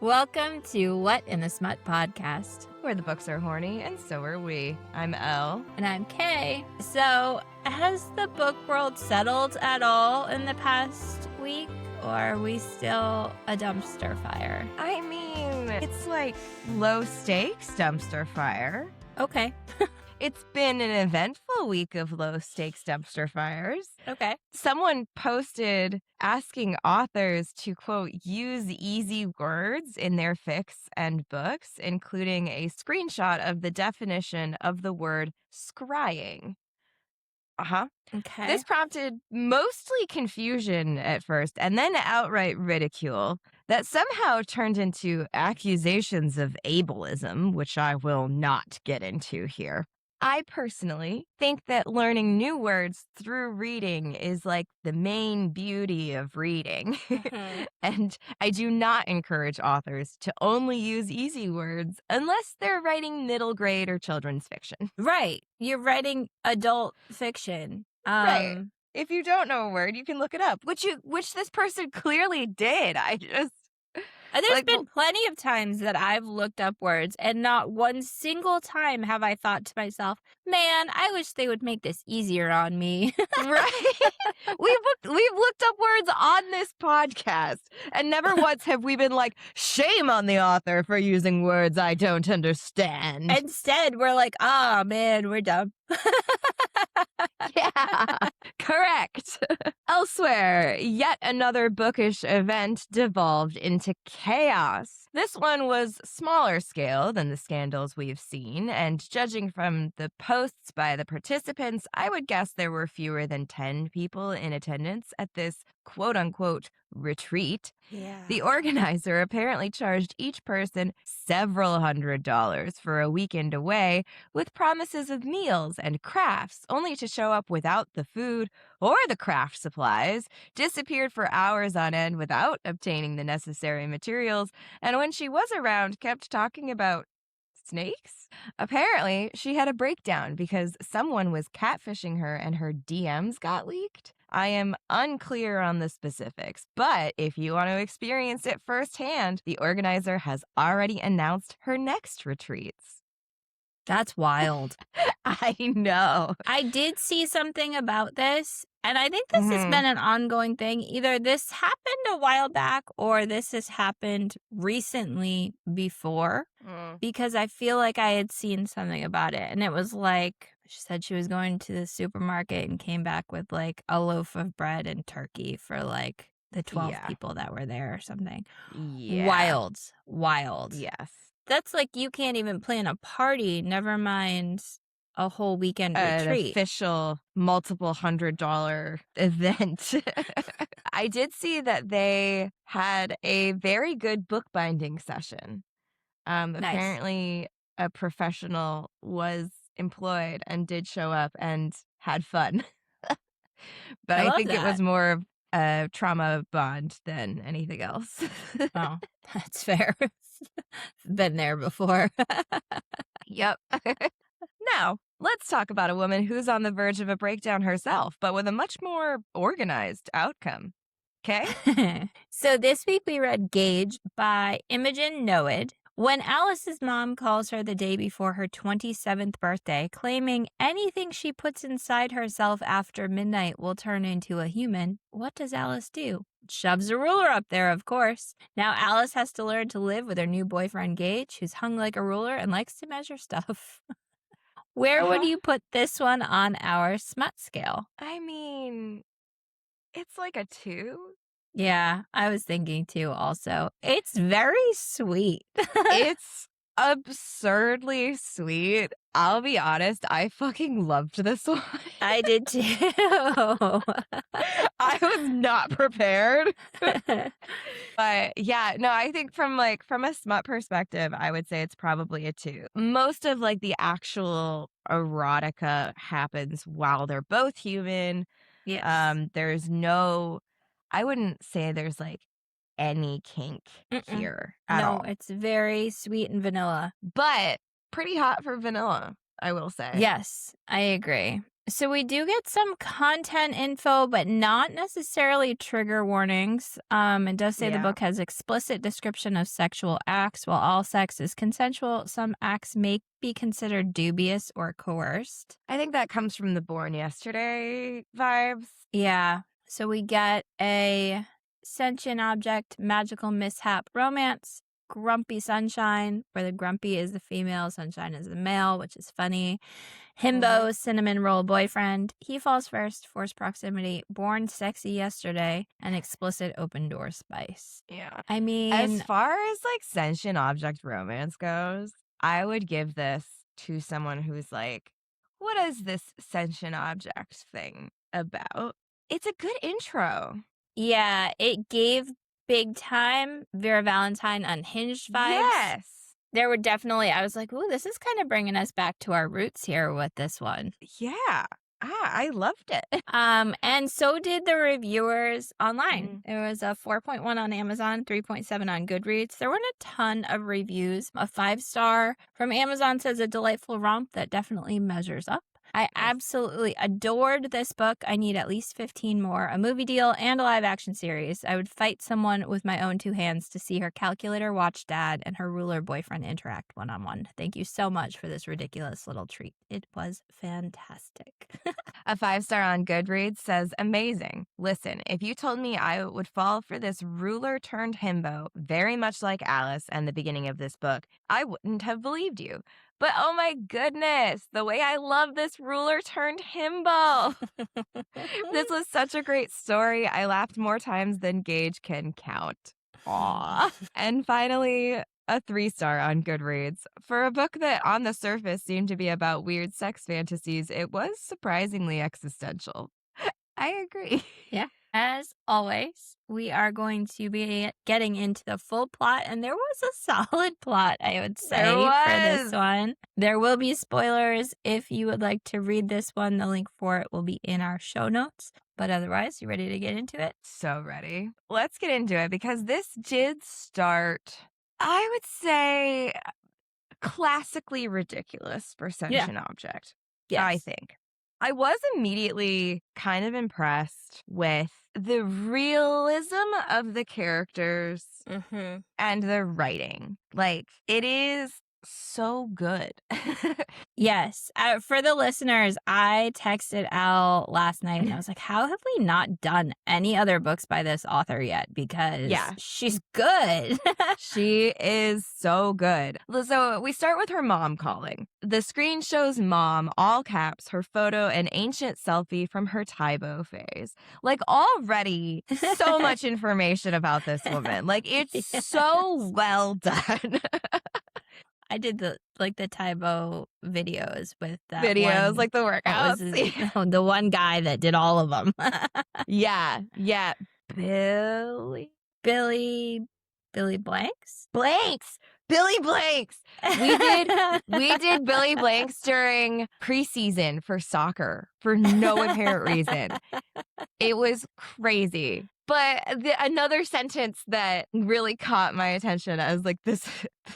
Welcome to What in the Smut podcast. Where the books are horny, and so are we. I'm Elle. And I'm Kay. So, has the book world settled at all in the past week? Or are we still a dumpster fire? I mean, it's like low stakes dumpster fire. Okay. It's been an eventful week of low stakes dumpster fires. Okay. Someone posted asking authors to, quote, use easy words in their fics and books, including a screenshot of the definition of the word scrying. Okay. This prompted mostly confusion at first and then outright ridicule that somehow turned into accusations of ableism, which I will not get into here. I personally think that learning new words through reading is like the main beauty of reading. And I do not encourage authors to only use easy words unless they're writing middle grade or children's fiction. Right. You're writing adult fiction. Right. If you don't know a word, you can look it up, which this person clearly did. There's been plenty of times that I've looked up words, and not one single time have I thought to myself, man, I wish they would make this easier on me. Right. We've looked up words on this podcast, and never once have we been like, shame on the author for using words I don't understand. Instead, we're like, oh, man, we're dumb. Yeah, correct. Elsewhere, yet another bookish event devolved into chaos. This one was smaller scale than the scandals we've seen, and judging from the posts by the participants, I would guess there were fewer than 10 people in attendance at this quote-unquote retreat. Yeah. The organizer apparently charged each person several $100s for a weekend away with promises of meals and crafts, only to show up without the food or the craft supplies, disappeared for hours on end without obtaining the necessary materials, and when she was around, kept talking about snakes? Apparently, she had a breakdown because someone was catfishing her and her DMs got leaked. I am unclear on the specifics, but if you want to experience it firsthand, the organizer has already announced her next retreats. That's wild. I know. I did see something about this, and I think this has been an ongoing thing. Either this happened a while back or this has happened recently before, because I feel like I had seen something about it, and it was like, she said she was going to the supermarket and came back with like a loaf of bread and turkey for like the 12 people that were there or something. Yeah. Wild. Yes. That's like you can't even plan a party, never mind a whole weekend An retreat. official multiple $100 event. I did see that they had a very good bookbinding session. Nice. Apparently a professional was employed and did show up and had fun. But I think it was more of a trauma bond than anything else. Oh, that's fair. Been there before. Yep. Now, let's talk about a woman who's on the verge of a breakdown herself, but with a much more organized outcome. Okay? So this week we read Gage by Imogen Knowed. When Alice's mom calls her the day before her 27th birthday, claiming anything she puts inside herself after midnight will turn into a human, what does Alice do? Shoves a ruler up there, of course. Now Alice has to learn to live with her new boyfriend Gage, who's hung like a ruler and likes to measure stuff. Where would you put this one on our smut scale? I mean, it's like a 2. Yeah, I was thinking too also. It's very sweet. It's absurdly sweet. I'll be honest, I fucking loved this one. I did too. I was not prepared. But yeah, no, I think from a smut perspective, I would say it's probably a 2. Most of like the actual erotica happens while they're both human. Yes. There's no, I wouldn't say there's like any kink here at all. No, it's very sweet and vanilla. But pretty hot for vanilla, I will say. Yes, I agree. So we do get some content info, but not necessarily trigger warnings. It does say the Yeah. book has explicit description of sexual acts. While all sex is consensual, some acts may be considered dubious or coerced. I think that comes from the Born Yesterday vibes. Yeah. So we get a sentient object, magical mishap, romance, grumpy sunshine, where the grumpy is the female, sunshine is the male, which is funny. Himbo, cinnamon roll boyfriend. He falls first, forced proximity, born sexy yesterday, and explicit open door spice. Yeah. I mean, As far as like sentient object romance goes, I would give this to someone who's like, what is this sentient object thing about? It's a good intro. yeah, it gave big time Vera Valentine unhinged vibes. Yes. There were definitely, I was like, ooh, this is kind of bringing us back to our roots here with this one. Yeah. I loved it. And so did the reviewers online. There was a 4.1 on Amazon, 3.7 on Goodreads. There weren't a ton of reviews. A 5-star from Amazon says a delightful romp that definitely measures up. I absolutely adored this book. I need at least 15 more, a movie deal, and a live action series. I would fight someone with my own 2 hands to see her calculator watch dad and her ruler boyfriend interact one-on-one. Thank you so much for this ridiculous little treat. It was fantastic. A 5-star on Goodreads says, amazing. Listen, if you told me I would fall for this ruler turned himbo, very much like Alice and the beginning of this book, I wouldn't have believed you. But oh my goodness, the way I love this ruler turned himbo. This was such a great story. I laughed more times than Gage can count. Aww. And finally, a 3-star on Goodreads. For a book that on the surface seemed to be about weird sex fantasies, it was surprisingly existential. I agree. Yeah. As always, we are going to be getting into the full plot, and there was a solid plot, I would say, for this one. There will be spoilers. If you would like to read this one, the link for it will be in our show notes. But otherwise, you ready to get into it? So ready. Let's get into it because this did start, I would say, classically ridiculous for sentient object. Yes. I think. I was immediately kind of impressed with the realism of the characters and the writing. Like, it is so good. Yes. For the listeners, I texted Elle last night and I was like, how have we not done any other books by this author yet? Because she's good. She is so good. So we start with her mom calling. The screen shows mom, all caps, her photo, an ancient selfie from her Taibo phase. Like, already so much information about this woman. Like, it's so well done. I did the Taibo videos with that videos, like the workouts. The one guy that did all of them. Yeah. Billy Blanks? Billy Blanks. We did Billy Blanks during preseason for soccer for no apparent reason. It was crazy. But another sentence that really caught my attention as like this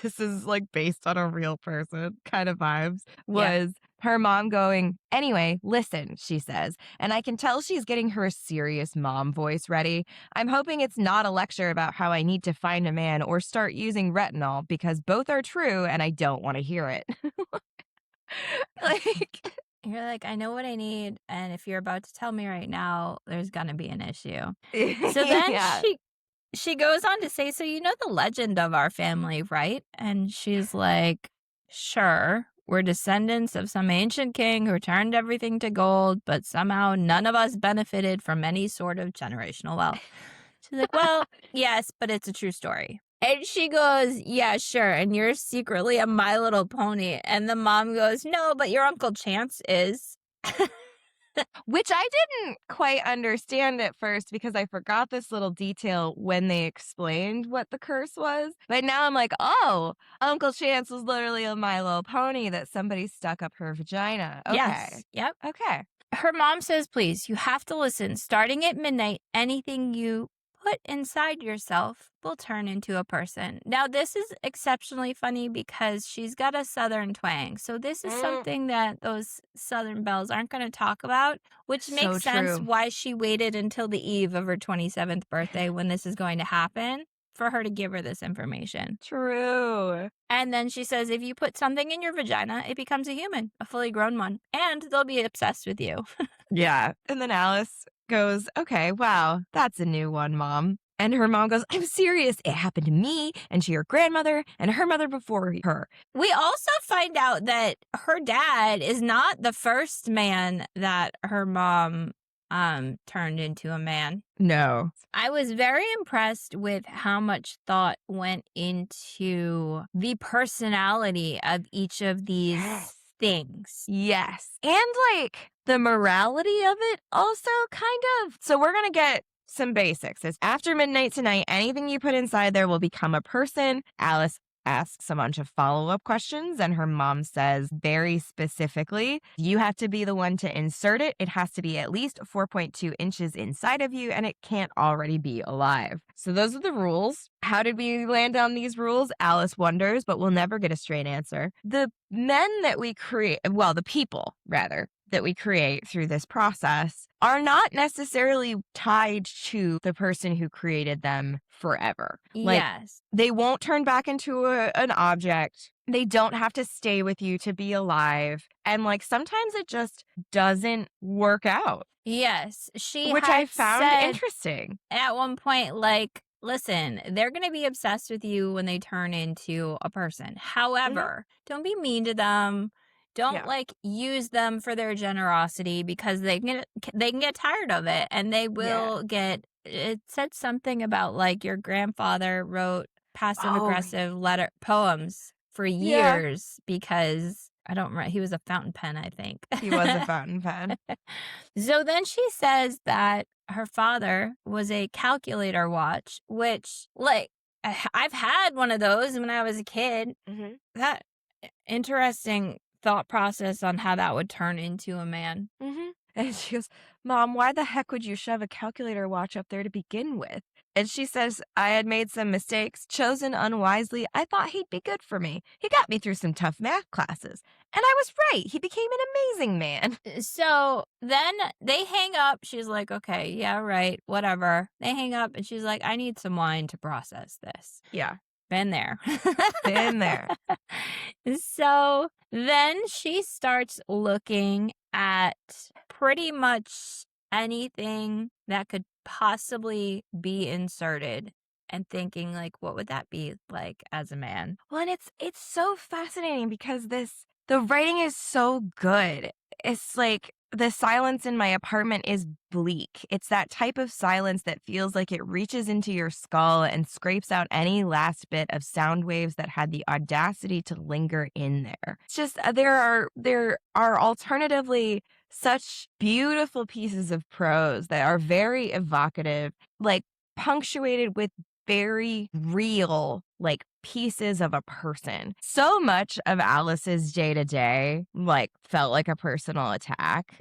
is like based on a real person kind of vibes was her mom going, anyway, listen, she says, and I can tell she's getting her serious mom voice ready. I'm hoping it's not a lecture about how I need to find a man or start using retinol because both are true and I don't want to hear it. Like, you're like, I know what I need, and if you're about to tell me right now, there's gonna be an issue. So then she goes on to say, so you know the legend of our family, right? And she's like, sure, we're descendants of some ancient king who turned everything to gold, but somehow none of us benefited from any sort of generational wealth. She's like, well, yes, but it's a true story. And she goes, yeah, sure. And you're secretly a My Little Pony. And the mom goes, no, but your Uncle Chance is. Which I didn't quite understand at first because I forgot this little detail when they explained what the curse was. But now I'm like, oh, Uncle Chance was literally a My Little Pony that somebody stuck up her vagina. Okay. Yes. Yep. Okay. Her mom says, please, you have to listen. Starting at midnight, anything you put inside yourself will turn into a person. Now, this is exceptionally funny because she's got a Southern twang. So, this is Mm, something that those Southern belles aren't going to talk about, which so makes sense true. why she waited until the eve of her 27th birthday when this is going to happen for her to give her this information. True. And then she says, if you put something in your vagina, it becomes a human, a fully grown one, and they'll be obsessed with you. Yeah. And then Alice goes, okay, wow, that's a new one, Mom. And her mom goes, I'm serious. It happened to me and to your grandmother and her mother before her. We also find out that her dad is not the first man that her mom turned into a man. No. I was very impressed with how much thought went into the personality of each of these things. Yes. And like the morality of it also kind of. So we're going to get some basics. It's after midnight tonight. Anything you put inside there will become a person. Alice asks a bunch of follow-up questions and her mom says very specifically, you have to be the one to insert it. It has to be at least 4.2 inches inside of you and it can't already be alive. So those are the rules. How did we land on these rules? Alice wonders, but we'll never get a straight answer. The men that we create, well, the people rather, that we create through this process are not necessarily tied to the person who created them forever. Like, Yes. they won't turn back into an object. They don't have to stay with you to be alive. And like sometimes it just doesn't work out. Yes. She Which had I found said interesting. at one point, like, listen, they're going to be obsessed with you when they turn into a person. However, don't be mean to them. Don't Yeah. like use them for their generosity because they can get tired of it and they will get. It said something about like your grandfather wrote passive aggressive letter poems for Yeah. years because I don't remember. He was a fountain pen, I think. He was a fountain pen. So then she says that her father was a calculator watch, which, like, I've had one of those when I was a kid. That interesting thought process on how that would turn into a man. And she goes, Mom, why the heck would you shove a calculator watch up there to begin with? And she says, I had made some mistakes, chosen unwisely. I thought he'd be good for me. He got me through some tough math classes. And I was right. He became an amazing man. So then they hang up. She's like, okay, yeah, right, whatever. They hang up and she's like, I need some wine to process this. Yeah. Been there. Been there. So then she starts looking at pretty much anything that could possibly be inserted and thinking like, what would that be like as a man? Well, and it's so fascinating because the writing is so good. It's like the silence in my apartment is bleak. It's that type of silence that feels like it reaches into your skull and scrapes out any last bit of sound waves that had the audacity to linger in there. It's just there are alternatively such beautiful pieces of prose that are very evocative, like punctuated with very real, like pieces of a person. So much of Alice's day to day, like, felt like a personal attack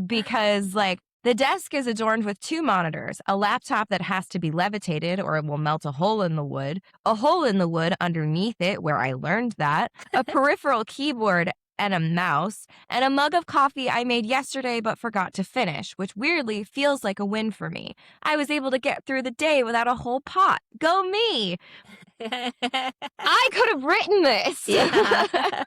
because, like, the desk is adorned with 2 monitors, a laptop that has to be levitated or it will melt a hole in the wood underneath it where I learned that, a peripheral keyboard and a mouse, and a mug of coffee I made yesterday but forgot to finish, which weirdly feels like a win for me. I was able to get through the day without a whole pot. Go me! I could have written this! Yeah.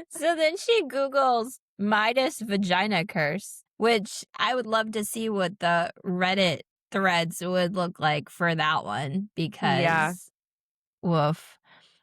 So then she Googles Midas vagina curse, which I would love to see what the Reddit threads would look like for that one because woof.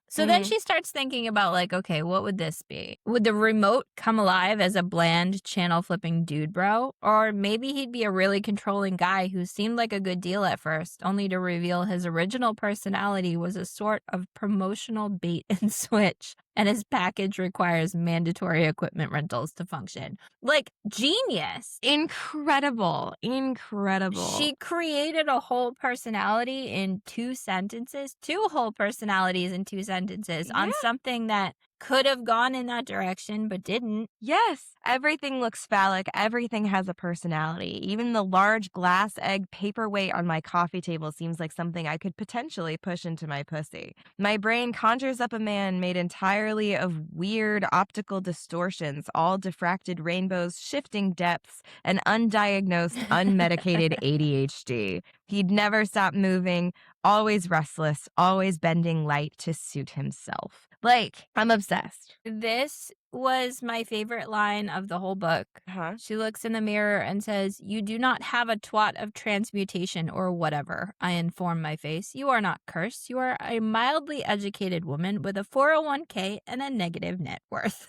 So then she starts thinking about like, okay, what would this be? Would the remote come alive as a bland channel flipping dude bro? Or maybe he'd be a really controlling guy who seemed like a good deal at first, only to reveal his original personality was a sort of promotional bait and switch, and his package requires mandatory equipment rentals to function. Like, genius. Incredible. She created a whole personality in 2 sentences, 2 whole personalities in 2 sentences on something that could have gone in that direction, but didn't. Yes, everything looks phallic. Everything has a personality. Even the large glass egg paperweight on my coffee table seems like something I could potentially push into my pussy. My brain conjures up a man made entirely of weird optical distortions, all diffracted rainbows, shifting depths, and undiagnosed, unmedicated ADHD. He'd never stop moving, always restless, always bending light to suit himself. Like, I'm obsessed. This was my favorite line of the whole book. Huh? She looks in the mirror and says, "You do not have a twat of transmutation or whatever," I inform my face. "You are not cursed. You are a mildly educated woman with a 401k and a negative net worth."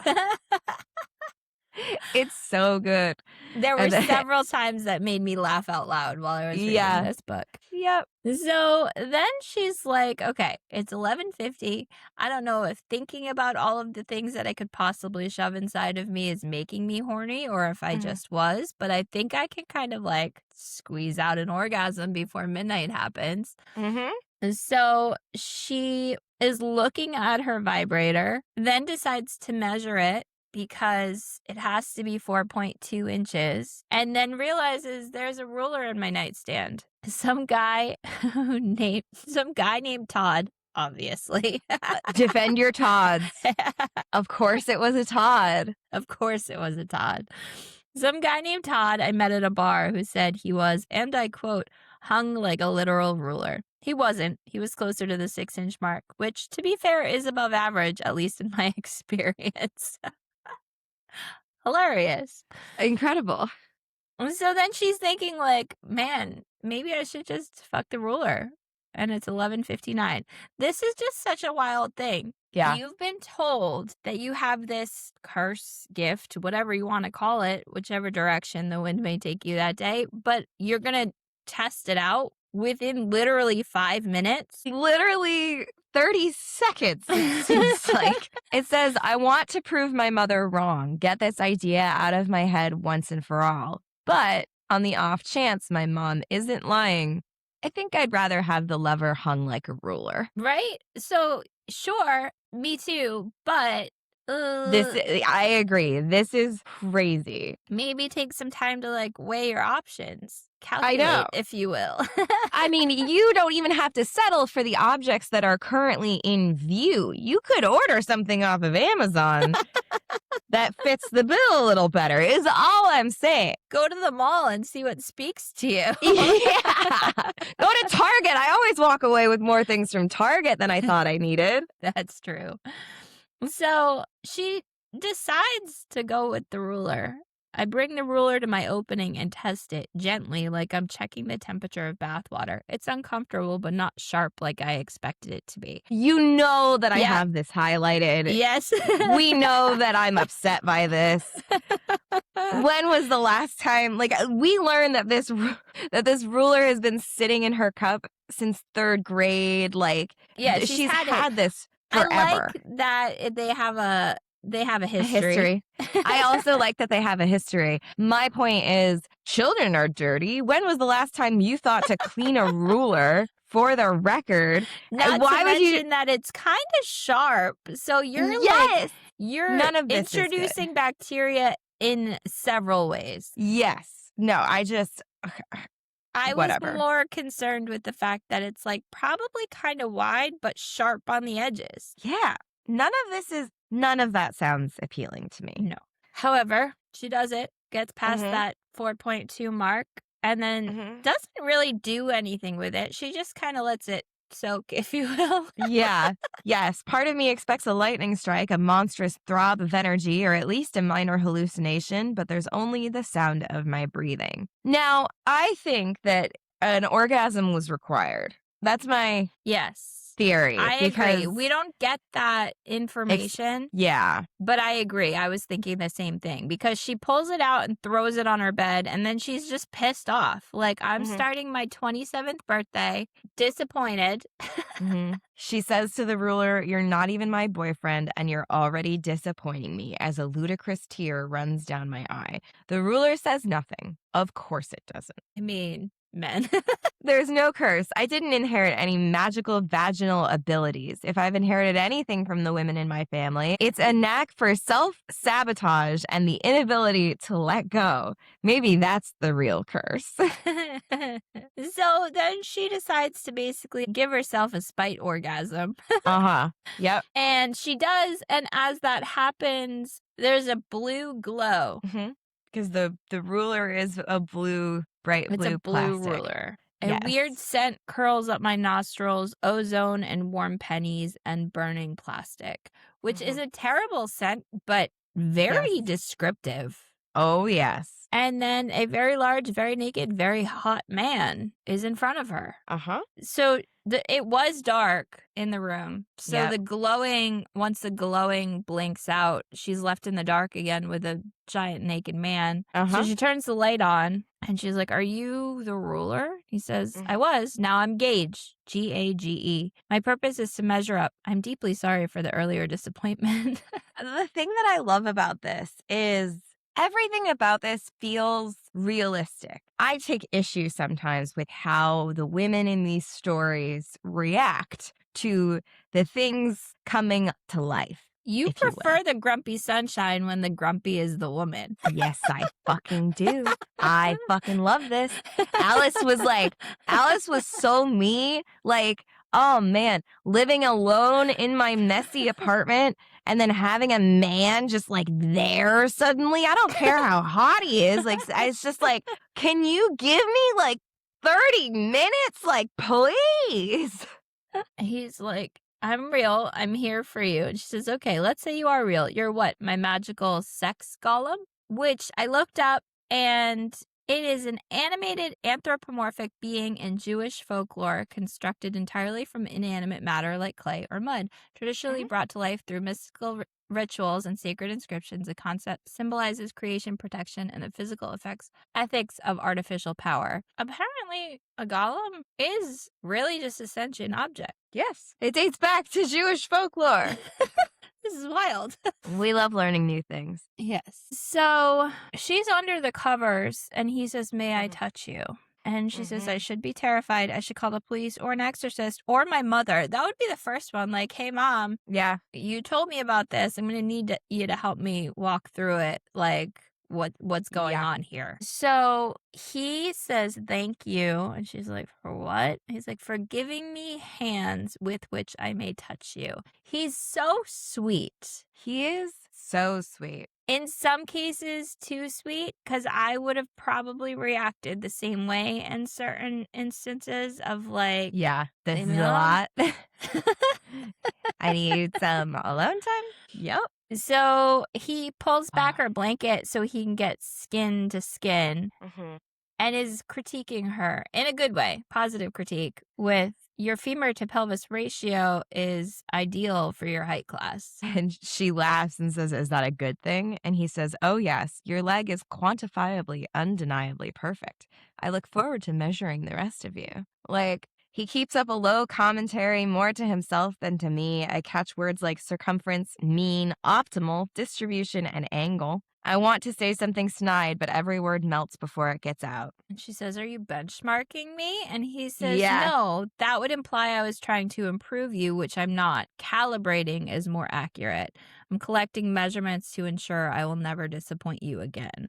It's so good. There were And several times that made me laugh out loud while I was reading this book. Yep. So then she's like, okay, it's 11:50. I don't know if thinking about all of the things that I could possibly shove inside of me is making me horny or if I just was, but I think I can kind of like squeeze out an orgasm before midnight happens. Mm-hmm. And so she is looking at her vibrator, then decides to measure it because it has to be 4.2 inches, and then realizes there's a ruler in my nightstand. Some guy named Todd, obviously. Defend your Todds. Of course it was a Todd. Of course it was a Todd. Some guy named Todd I met at a bar who said he was, and I quote, hung like a literal ruler. He wasn't. He was closer to the 6-inch mark, which, to be fair, is above average, at least in my experience. Hilarious. Incredible. So then she's thinking like, man, maybe I should just fuck the ruler. And it's 11:59. This is just such a wild thing. Yeah. You've been told that you have this curse, gift, whatever you want to call it, whichever direction the wind may take you that day, but you're going to test it out within literally 5 minutes. Literally 30 seconds, it seems like. It says, I want to prove my mother wrong, get this idea out of my head once and for all. But on the off chance my mom isn't lying, I think I'd rather have the lever hung like a ruler. Right? So, sure, me too, but I agree. This is crazy. maybe take some time to like weigh your options. I Calculate, know. if you will. I mean, you don't even have to settle for the objects that are currently in view. You could order something off of Amazon that fits the bill a little better, is all I'm saying. Go to the mall and see what speaks to you. Yeah. Go to Target. I always walk away with more things from Target than I thought I needed. That's true. So she decides to go with the ruler. I bring the ruler to my opening and test it gently, like I'm checking the temperature of bath water. It's uncomfortable, but not sharp like I expected it to be. You know that I Yeah. have this highlighted. Yes. We know that I'm upset by this. When was the last time? Like, we learned that this ruler has been sitting in her cup since 3rd grade. Like, Yeah, she's had had this forever. I like that they have a history. I also like that they have a history. My point is, children are dirty. When was the last time you thought to clean a ruler? For the record, Not why to would you? mention that it's kind of sharp. So you're Yes, you're none of this is good. introducing bacteria in several ways. Yes. No, I whatever. was more concerned with the fact that it's like probably kind of wide but sharp on the edges. Yeah. None of that sounds appealing to me. No. However, she does it, gets past Mhm. that 4.2 mark, and then doesn't really do anything with it. She just kind of lets it soak, if you will. Yeah. Yes. Part of me expects a lightning strike, a monstrous throb of energy, or at least a minor hallucination, but there's only the sound of my breathing. Now, I think that an orgasm was required. That's my Yes. theory. I because agree. We don't get that information, Yeah. but I agree. I was thinking the same thing because she pulls it out and throws it on her bed, and then she's just pissed off. Like, I'm starting my 27th birthday, disappointed. She says to the ruler, "You're not even my boyfriend, and you're already disappointing me," as a ludicrous tear runs down my eye. The ruler says nothing. Of course it doesn't. I mean, men. There's no curse. I didn't inherit any magical vaginal abilities. If I've inherited anything from the women in my family, it's a knack for self-sabotage and the inability to let go. Maybe that's the real curse. So then she decides to basically give herself a spite orgasm. Uh-huh. Yep. And she does. And as that happens, there's a blue glow. Because the ruler is a bright It's blue a blue plastic. ruler. A Yes. weird scent curls up my nostrils, ozone and warm pennies and burning plastic, which is a terrible scent, but very descriptive. Oh, yes. And then a very large, very naked, very hot man is in front of her. Uh-huh. So it was dark in the room. So Yep. once the glowing blinks out, she's left in the dark again with a giant naked man. So she turns the light on and she's like, "Are you the ruler?" He says, "I was. Now I'm Gage. Gage. My purpose is to measure up. I'm deeply sorry for the earlier disappointment." The thing that I love about this is everything about this feels realistic. I take issue sometimes with how the women in these stories react to the things coming to life. You if you will. prefer the grumpy sunshine when the grumpy is the woman. Yes, I fucking do. I fucking love this. Alice was so me. Like, oh man, living alone in my messy apartment and then having a man just like there suddenly. I don't care how hot he is. Like, it's just like, can you give me like 30 minutes? Like, please. He's like, "I'm real. I'm here for you." And she says, "Okay, let's say you are real. You're what? My magical sex golem?" Which I looked up, and it is an animated anthropomorphic being in Jewish folklore constructed entirely from inanimate matter like clay or mud, traditionally brought to life through mystical rituals and sacred inscriptions. The concept symbolizes creation, protection, and the physical ethics of artificial power. Apparently, a golem is really just a sentient object. Yes, it dates back to Jewish folklore. This is wild. We love learning new things. Yes. So she's under the covers, and he says, "May I touch you?" And she says, "I should be terrified. I should call the police or an exorcist or my mother." That would be the first one. Like, "Hey, Mom, Yeah. you told me about this. I'm going to need you to help me walk through it. Like, what's going on here?" So he says, "Thank you." And she's like, "For what?" He's like, "For giving me hands with which I may touch you." He's so sweet. He is so sweet. In some cases, too sweet, because I would have probably reacted the same way in certain instances of like, Yeah, this you is a know? lot. I need some alone time. Yep. So he pulls back her blanket so he can get skin to skin and is critiquing her in a good way, positive critique, with your femur to pelvis ratio is ideal for your height class. And she laughs and says, "Is that a good thing?" And he says, "Oh, yes, your leg is quantifiably, undeniably perfect. I look forward to measuring the rest of you." Like, he keeps up a low commentary more to himself than to me. I catch words like circumference, mean, optimal, distribution, and angle. I want to say something snide, but every word melts before it gets out. And she says, "Are you benchmarking me?" And he says, Yeah. "No, that would imply I was trying to improve you, which I'm not. Calibrating is more accurate. I'm collecting measurements to ensure I will never disappoint you again."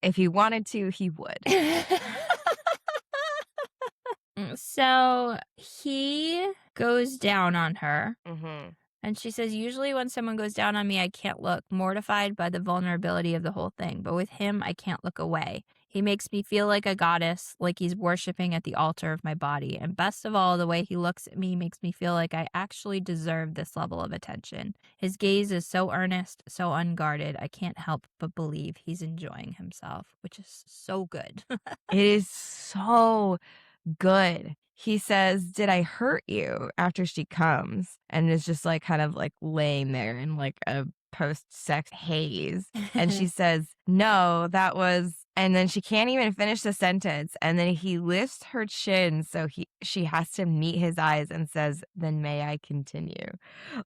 If he wanted to, he would. So he goes down on her. Mm-hmm. And she says, usually when someone goes down on me, I can't look, mortified by the vulnerability of the whole thing. But with him, I can't look away. He makes me feel like a goddess, like he's worshiping at the altar of my body. And best of all, the way he looks at me makes me feel like I actually deserve this level of attention. His gaze is so earnest, so unguarded. I can't help but believe he's enjoying himself, which is so good. It is so good. He says, "Did I hurt you?" after she comes and is just like kind of like laying there in like a post-sex haze. And she says, "No, that was," and then she can't even finish the sentence. And then he lifts her chin so she has to meet his eyes and says, "Then may I continue?"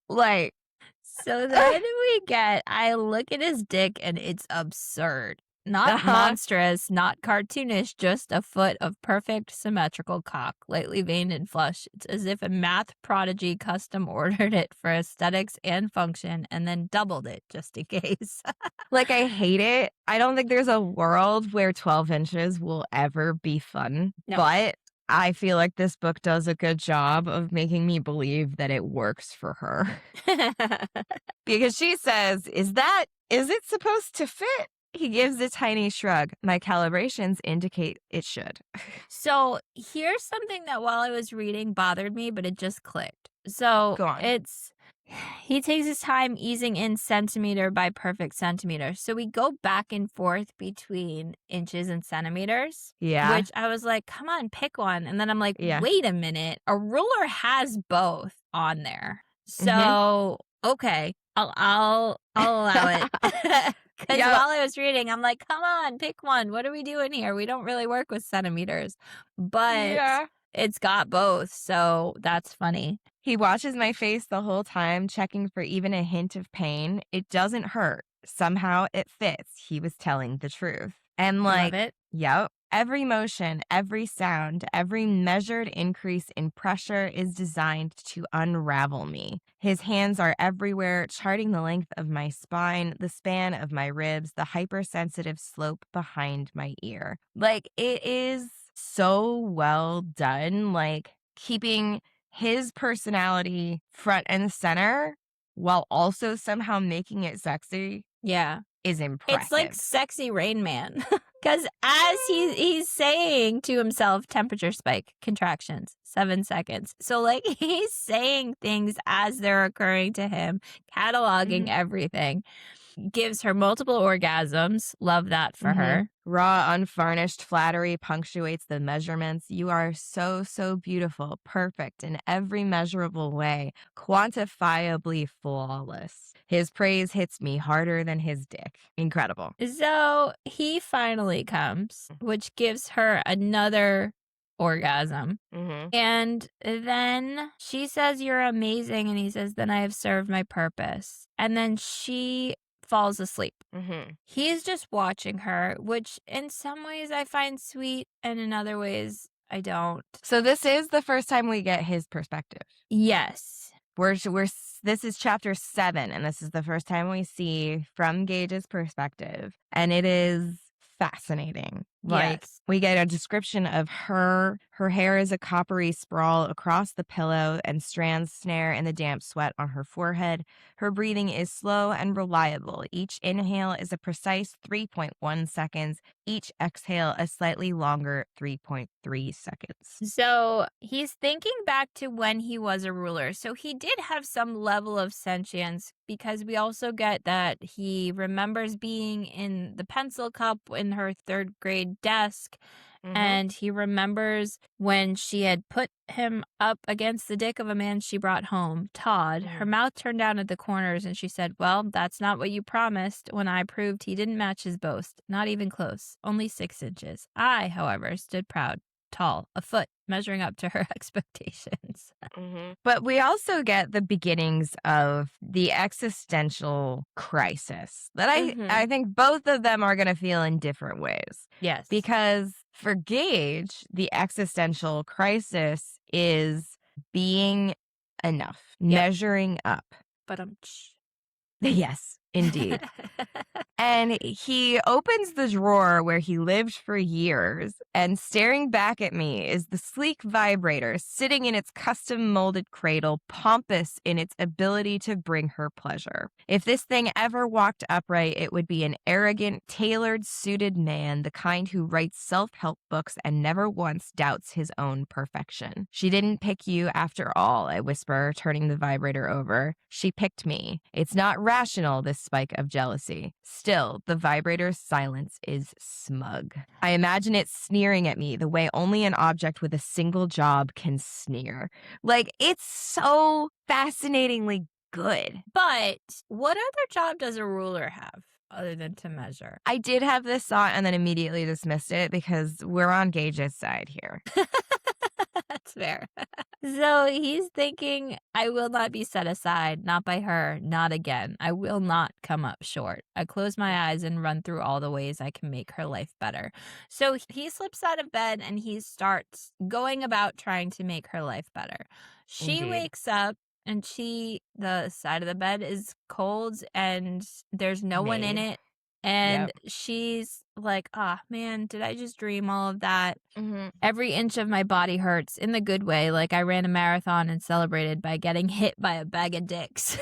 Like, So then we get, I look at his dick and it's absurd. Not Uh-huh. monstrous, not cartoonish, just a foot of perfect symmetrical cock, lightly veined and flush. It's as if a math prodigy custom ordered it for aesthetics and function and then doubled it just in case. Like, I hate it. I don't think there's a world where 12 inches will ever be fun, No. but I feel like this book does a good job of making me believe that it works for her. Because she says, is it supposed to fit? He gives a tiny shrug. My calibrations indicate it should. So here's something that while I was reading bothered me, but it just clicked. So Go on. he takes his time easing in centimeter by perfect centimeter. So we go back and forth between inches and centimeters, Yeah. which I was like, come on, pick one. And then I'm like, Yeah. wait a minute, a ruler has both on there. Mhm. So okay, I'll allow it. Because Yep. while I was reading, I'm like, come on, pick one. What are we doing here? We don't really work with centimeters, but Yeah. it's got both. So that's funny. He watches my face the whole time, checking for even a hint of pain. It doesn't hurt. Somehow it fits. He was telling the truth. And I love like, it. yep, every motion, every sound, every measured increase in pressure is designed to unravel me. His hands are everywhere, charting the length of my spine, the span of my ribs, the hypersensitive slope behind my ear. Like, it is so well done, like keeping his personality front and center while also somehow making it sexy Yeah. is It's like impressive. sexy Rain Man. Because as he's saying to himself, temperature spike, contractions, 7 seconds. So, like, he's saying things as they're occurring to him, cataloging Mhm. everything. Gives her multiple orgasms. Love that for Mhm. her. Raw, unvarnished flattery punctuates the measurements. You are so, so beautiful, perfect in every measurable way, quantifiably flawless. His praise hits me harder than his dick. Incredible. So he finally comes, which gives her another orgasm. Mhm. And then she says, "You're amazing." And he says, "Then I have served my purpose." And then she falls asleep. Mhm. He's just watching her, which in some ways I find sweet, and in other ways I don't. So this is the first time we get his perspective. Yes. This is chapter 7, and this is the first time we see from Gage's perspective, and it is fascinating. Like, Yes. we get a description of her. Her hair is a coppery sprawl across the pillow, and strands snare in the damp sweat on her forehead. Her breathing is slow and reliable. Each inhale is a precise 3.1 seconds. Each exhale a slightly longer 3.3 seconds. So he's thinking back to when he was a ruler. So he did have some level of sentience because we also get that he remembers being in the pencil cup in her 3rd grade desk. Mhm. And he remembers when she had put him up against the dick of a man she brought home, Todd. Her Mhm. mouth turned down at the corners and she said, "Well, that's not what you promised," when I proved he didn't match his boast. Not even close. Only 6 inches. I, however, stood proud, tall, a foot, measuring up to her expectations. But we also get the beginnings of the existential crisis that I think both of them are going to feel in different ways. Yes. Because for Gage, the existential crisis is being enough, Yep. measuring up. But Yes, indeed. And he opens the drawer where he lived for years, and staring back at me is the sleek vibrator sitting in its custom molded cradle, pompous in its ability to bring her pleasure. If this thing ever walked upright, it would be an arrogant, tailored, suited man, the kind who writes self-help books and never once doubts his own perfection. She didn't pick you after all, I whisper, turning the vibrator over. She picked me. It's not rational, this spike of jealousy. Still, the vibrator's silence is smug. I imagine it sneering at me the way only an object with a single job can sneer. Like, it's so fascinatingly good. But what other job does a ruler have other than to measure? I did have this thought and then immediately dismissed it because we're on Gage's side here. That's fair. So he's thinking, I will not be set aside, not by her, not again. I will not come up short. I close my eyes and run through all the ways I can make her life better. So he slips out of bed and he starts going about trying to make her life better. She Indeed. wakes up and the side of the bed is cold and there's no one in Made. it. And Yep. she's like, ah, man, did I just dream all of that? Mhm. Every inch of my body hurts in the good way, like I ran a marathon and celebrated by getting hit by a bag of dicks.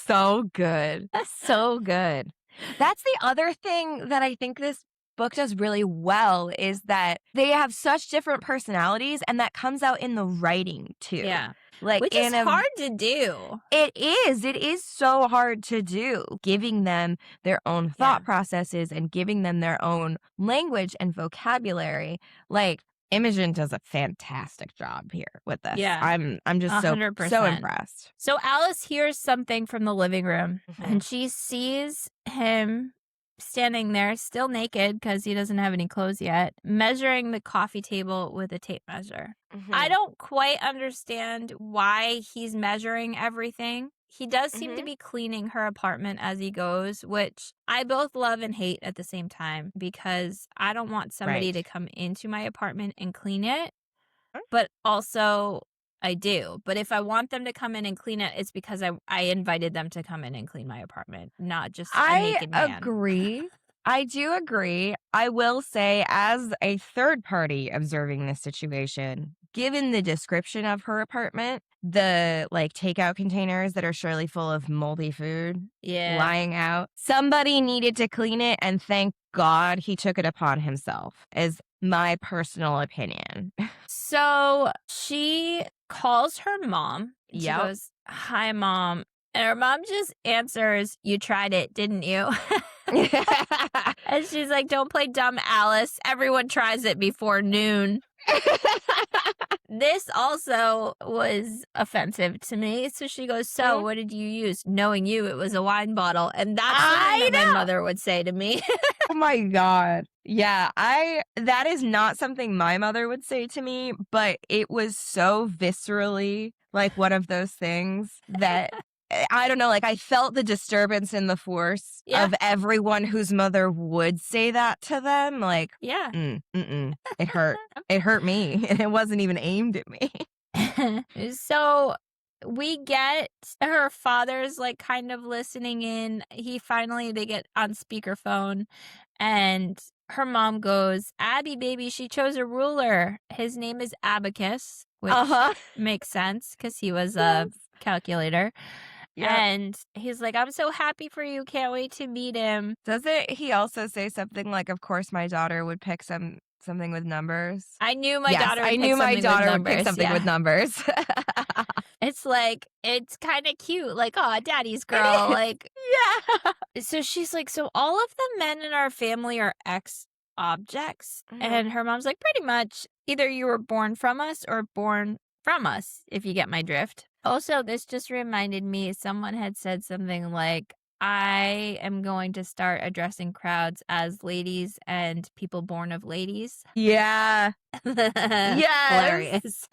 So good. So good. That's the other thing that I think this book does really well is that they have such different personalities and that comes out in the writing too. Yeah. Like Which is in a hard to do. It is so hard to do, giving them their own Yeah. thought processes and giving them their own language and vocabulary. Like Imogen does a fantastic job here with this. Yeah. I'm just so 100%. impressed. So Alice hears something from the living room Mhm. and she sees him standing there, still naked because he doesn't have any clothes yet, measuring the coffee table with a tape measure. I Mhm. don't quite understand why he's measuring everything. He does seem to Mhm. be cleaning her apartment as he goes, which I both love and hate at the same time because I don't want somebody Right. to come into my apartment and clean it, but also I do. But if I want them to come in and clean it, it's because I invited them to come in and clean my apartment, not just a I naked man. agree. I do agree. I will say, as a third party observing this situation, given the description of her apartment, the like takeout containers that are surely full of moldy food Yeah. lying out, somebody needed to clean it. And thank God he took it upon himself, is my personal opinion. So she calls her mom. And she Yep. goes, "Hi, mom." And her mom just answers, "You tried it, didn't you?" And she's like, "Don't play dumb, Alice. Everyone tries it before noon." This also was offensive to me. So she goes, "So, what did you use?" Knowing you, it was a wine bottle. And that's something I that my know. mother would say to me. Oh my God. Yeah, that is not something my mother would say to me, but it was so viscerally like one of those things that I don't know, like I felt the disturbance in the force Yeah. of everyone whose mother would say that to them. Like, Yeah. it hurt. It hurt me, and it wasn't even aimed at me. So we get her father's like kind of listening in. They get on speakerphone and her mom goes, "Abby, baby, she chose a ruler. His name is Abacus," which Uh-huh. makes sense because he was a Yes. calculator. Yep. And he's like, "I'm so happy for you. Can't wait to meet him." Doesn't he also say something like, of course my daughter would pick something with numbers? I knew my Yes, daughter I would pick knew my something with daughter would pick numbers. something with Yeah. numbers. It's like, it's kind of cute. Like, oh, daddy's girl. Like, Yeah. so she's like, "So all of the men in our family are ex objects?" And her mom's like, "Pretty much. Either you were born from us or born from us, if you get my drift." Also, this just reminded me someone had said something like, "I am going to start addressing crowds as ladies and people born of ladies." Yeah. Yes. Hilarious.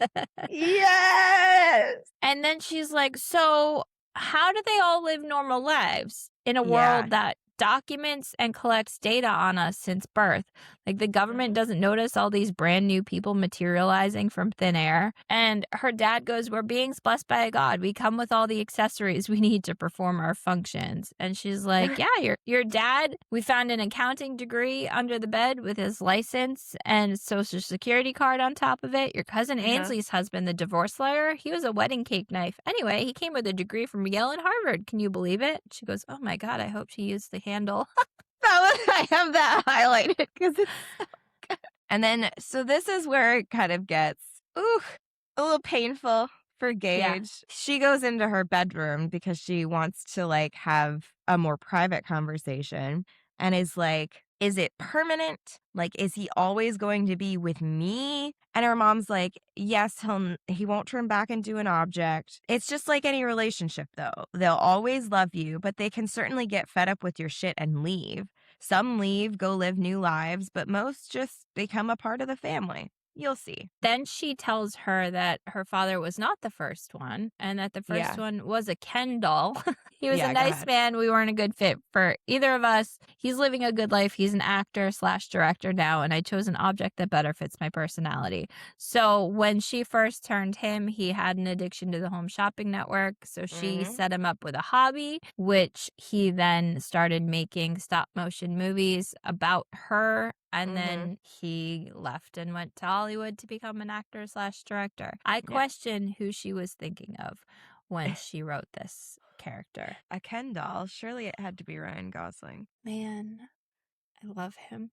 Yes. And then she's like, "So, how do they all live normal lives in a Yeah. world that documents and collects data on us since birth? Like, the government doesn't notice all these brand new people materializing from thin air." And her dad goes, "We're beings blessed by a God. We come with all the accessories we need to perform our functions." And she's like, "Yeah, your dad, we found an accounting degree under the bed with his license and social security card on top of it. Your cousin Ainsley's husband, the divorce lawyer, he was a wedding cake knife. Anyway, he came with a degree from Yale and Harvard. Can you believe it?" She goes, "Oh my God, I hope she used the handle." I have that highlighted because it's so good. And then, so this is where it kind of gets, a little painful for Gage. She goes into her bedroom because she wants to like have a more private conversation and is like, "Is it permanent? Like, is he always going to be with me?" And her mom's like, "Yes, he won't turn back into an object. It's just like any relationship, though. They'll always love you, but they can certainly get fed up with your shit and leave. Some leave, go live new lives, but most just become a part of the family." You'll see. Then she tells her that her father was not the first one and that the first Yeah. one was a Ken doll. He was a Yeah, go nice ahead. man. We weren't a good fit for either of us. He's living a good life. He's an actor/director now, and I chose an object that better fits my personality. So when she first turned him, he had an addiction to the Home Shopping Network. So she Mhm. set him up with a hobby, which he then started making stop motion movies about her. And Mhm. then he left and went to Hollywood to become an actor/director. I Yeah. question who she was thinking of when she wrote this character. A Ken doll. Surely it had to be Ryan Gosling. Man, I love him.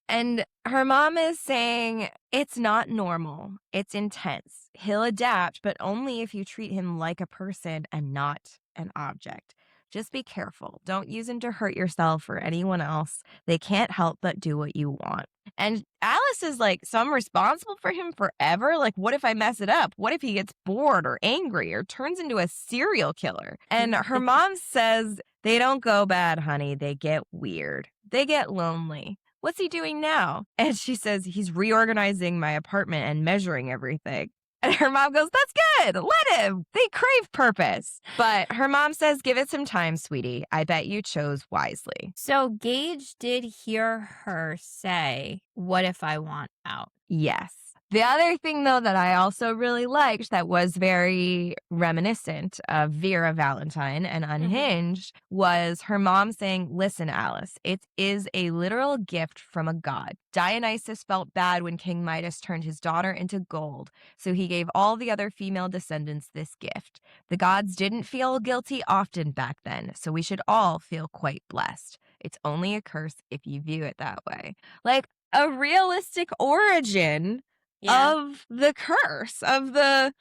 And her mom is saying it's not normal. It's intense. He'll adapt, but only if you treat him like a person and not an object. Just be careful. Don't use him to hurt yourself or anyone else. They can't help but do what you want. And Alice is like, so I'm responsible for him forever? Like, what if I mess it up? What if he gets bored or angry or turns into a serial killer? And her mom says, they don't go bad, honey. They get weird. They get lonely. What's he doing now? And she says, he's reorganizing my apartment and measuring everything. And her mom goes, that's good. Let him. They crave purpose. But her mom says, give it some time, sweetie. I bet you chose wisely. So Gage did hear her say, "What if I want out?" Yes. The other thing, though, that I also really liked that was very reminiscent of Vera Valentine and Unhinged was her mom saying, listen, Alice, it is a literal gift from a god. Dionysus felt bad when King Midas turned his daughter into gold, so he gave all the other female descendants this gift. The gods didn't feel guilty often back then, so we should all feel quite blessed. It's only a curse if you view it that way. Like, a realistic origin Yeah. of the curse of the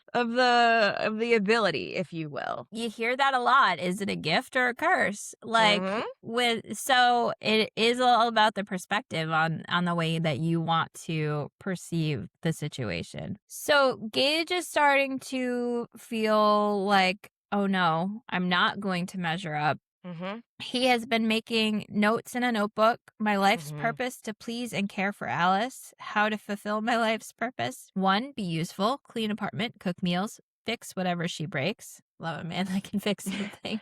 ability, if you will. You hear that a lot. Is it a gift or a curse? Mhm. So it is all about the perspective on the way that you want to perceive the situation. So Gage is starting to feel like, oh no, I'm not going to measure up. Mhm. He has been making notes in a notebook. My life's Mhm. purpose to please and care for Alice. How to fulfill my life's purpose. 1, be useful, clean apartment, cook meals, fix whatever she breaks. Love a man that can fix something.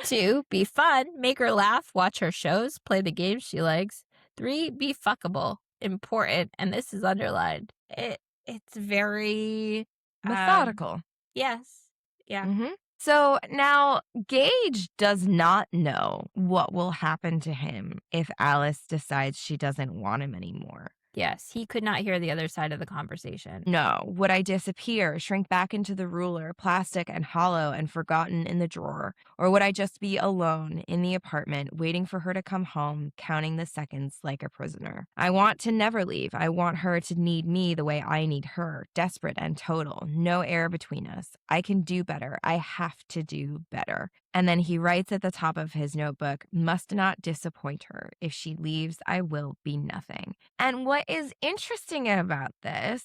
2, be fun, make her laugh, watch her shows, play the games she likes. 3, be fuckable. Important, and this is underlined. It's very Methodical. yes. Yeah. Mhm. So now Gage does not know what will happen to him if Alice decides she doesn't want him anymore. Yes, he could not hear the other side of the conversation. No. Would I disappear, shrink back into the ruler, plastic and hollow and forgotten in the drawer? Or would I just be alone in the apartment, waiting for her to come home, counting the seconds like a prisoner? I want to never leave. I want her to need me the way I need her, desperate and total. No air between us. I can do better. I have to do better. And then he writes at the top of his notebook, must not disappoint her. If she leaves, I will be nothing. And what is interesting about this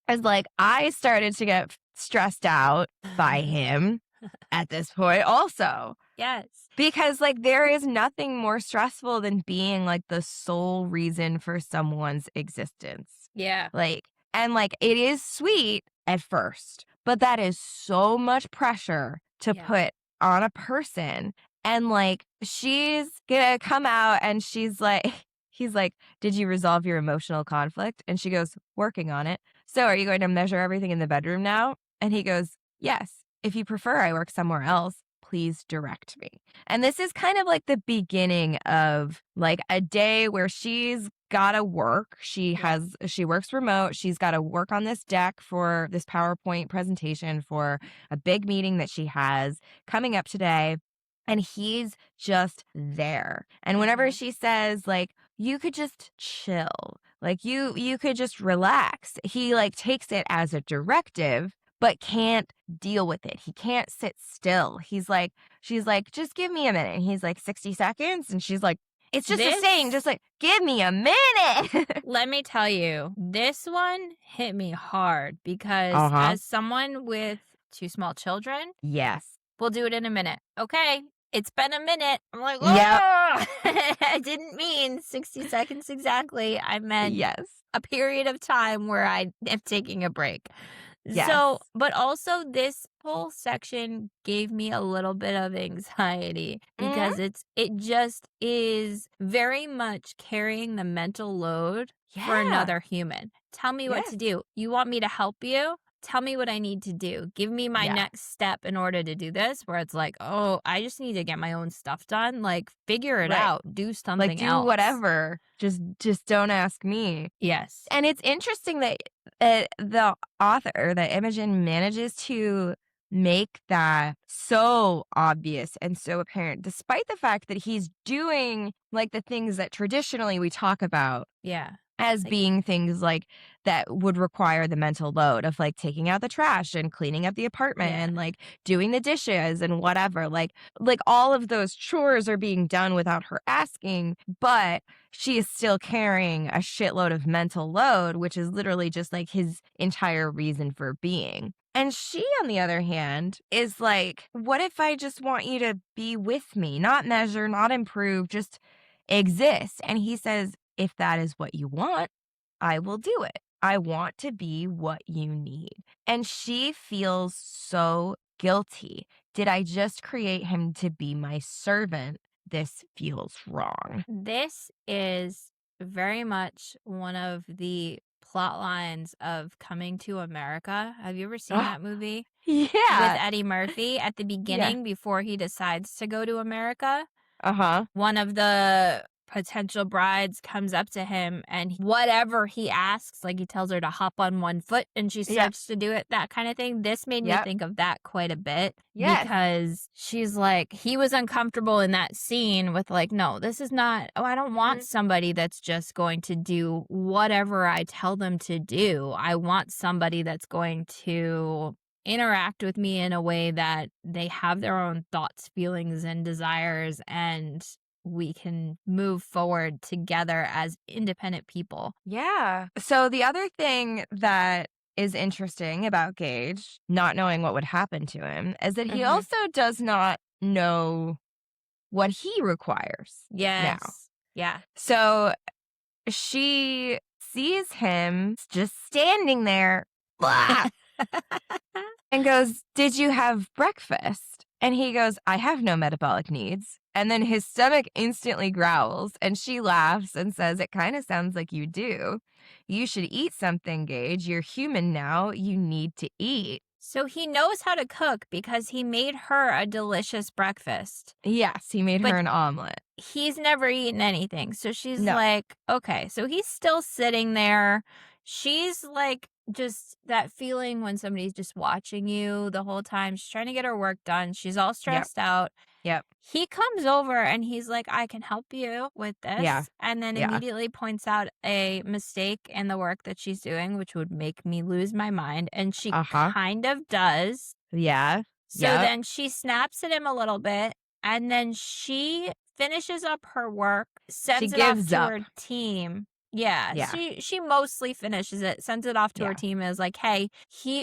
is like I started to get stressed out by him at this point also. Yes. Because like there is nothing more stressful than being like the sole reason for someone's existence. Yeah. Like, and like it is sweet at first, but that is so much pressure to Yeah. put on a person. And like, she's gonna come out and she's like, he's like, did you resolve your emotional conflict? And she goes, working on it. So are you going to measure everything in the bedroom now? And he goes, yes. If you prefer, I work somewhere else. Please direct me. And this is kind of like the beginning of like a day where she's gotta work. She works remote. She's gotta work on this deck for this PowerPoint presentation for a big meeting that she has coming up today. And he's just there. And whenever Mhm. she says, like, you could just chill, like you could just relax, he like takes it as a directive, but can't deal with it. He can't sit still. She's like, just give me a minute. And he's like, 60 seconds. And she's like, it's just a saying, just like, give me a minute. Let me tell you, this one hit me hard because Uh-huh. as someone with 2 small children, Yes. we'll do it in a minute. Okay. it's been a minute. I'm like, Yep. oh, I didn't mean 60 seconds exactly. I meant Yes. a period of time where I am taking a break. Yes. So, but also this whole section gave me a little bit of anxiety Mhm. because it just is very much carrying the mental load for Yeah. another human. Tell me what Yes. to do. You want me to help you? Tell me what I need to do. Give me my Yeah. next step in order to do this. Where it's like, oh, I just need to get my own stuff done. Like, figure it Right. out. Do Like, something do else. whatever. Just don't ask me. Yes. And it's interesting that the author, that Imogen, manages to make that so obvious and so apparent, despite the fact that he's doing like the things that traditionally we talk about Yeah. as Like, being things like that would require the mental load of like taking out the trash and cleaning up the apartment yeah. and like doing the dishes and whatever. Like all of those chores are being done without her asking, but she is still carrying a shitload of mental load, which is literally just like his entire reason for being. And she, on the other hand, is like, what if I just want you to be with me, not measure, not improve, just exist? And he says, if that is what you want, I will do it. I want to be what you need. And she feels so guilty. Did I just create him to be my servant? This feels wrong. This is very much one of the plot lines of Coming to America. Have you ever seen Oh, that movie with yeah. Eddie Murphy at the Yeah. beginning before he decides to go to America? Uh huh. One of the potential brides comes up to him and whatever he asks, like he tells her to hop on one foot and she Yep. starts to do it, that kind of thing. This made me Yep. think of that quite a bit Yes. because she's like, he was uncomfortable in that scene with like, no, this is not, oh, I don't want Mhm. somebody that's just going to do whatever I tell them to do. I want somebody that's going to interact with me in a way that they have their own thoughts, feelings, and desires, and we can move forward together as independent people. Yeah. So the other thing that is interesting about Gage not knowing what would happen to him is that he Mhm. also does not know what he requires now. Yes. Yeah. So she sees him just standing there blah, and goes, "Did you have breakfast?" And he goes, "I have no metabolic needs." And then his stomach instantly growls, and she laughs and says, "It kind of sounds like you do. You should eat something, Gage. You're human now. You need to eat." So he knows how to cook because he made her a delicious breakfast, Yes, he made her but an omelet. he's never eaten anything. So she's No. like, okay. So he's still sitting there. She's like, just that feeling when somebody's just watching you the whole time. She's trying to get her work done. She's all Yep. stressed out. Yep. He comes over and he's like, I can help you with Yeah. this. And then Yeah. immediately points out a mistake in the work that she's doing, which would make me lose my mind. And she Uh-huh. kind of does. Yeah. So Yep. then she snaps at him a little bit. And then she finishes up her work, She sends it off gives to up. her team. Yeah, Yeah. she mostly finishes it, sends it off to her Yeah. team, is like, "Hey,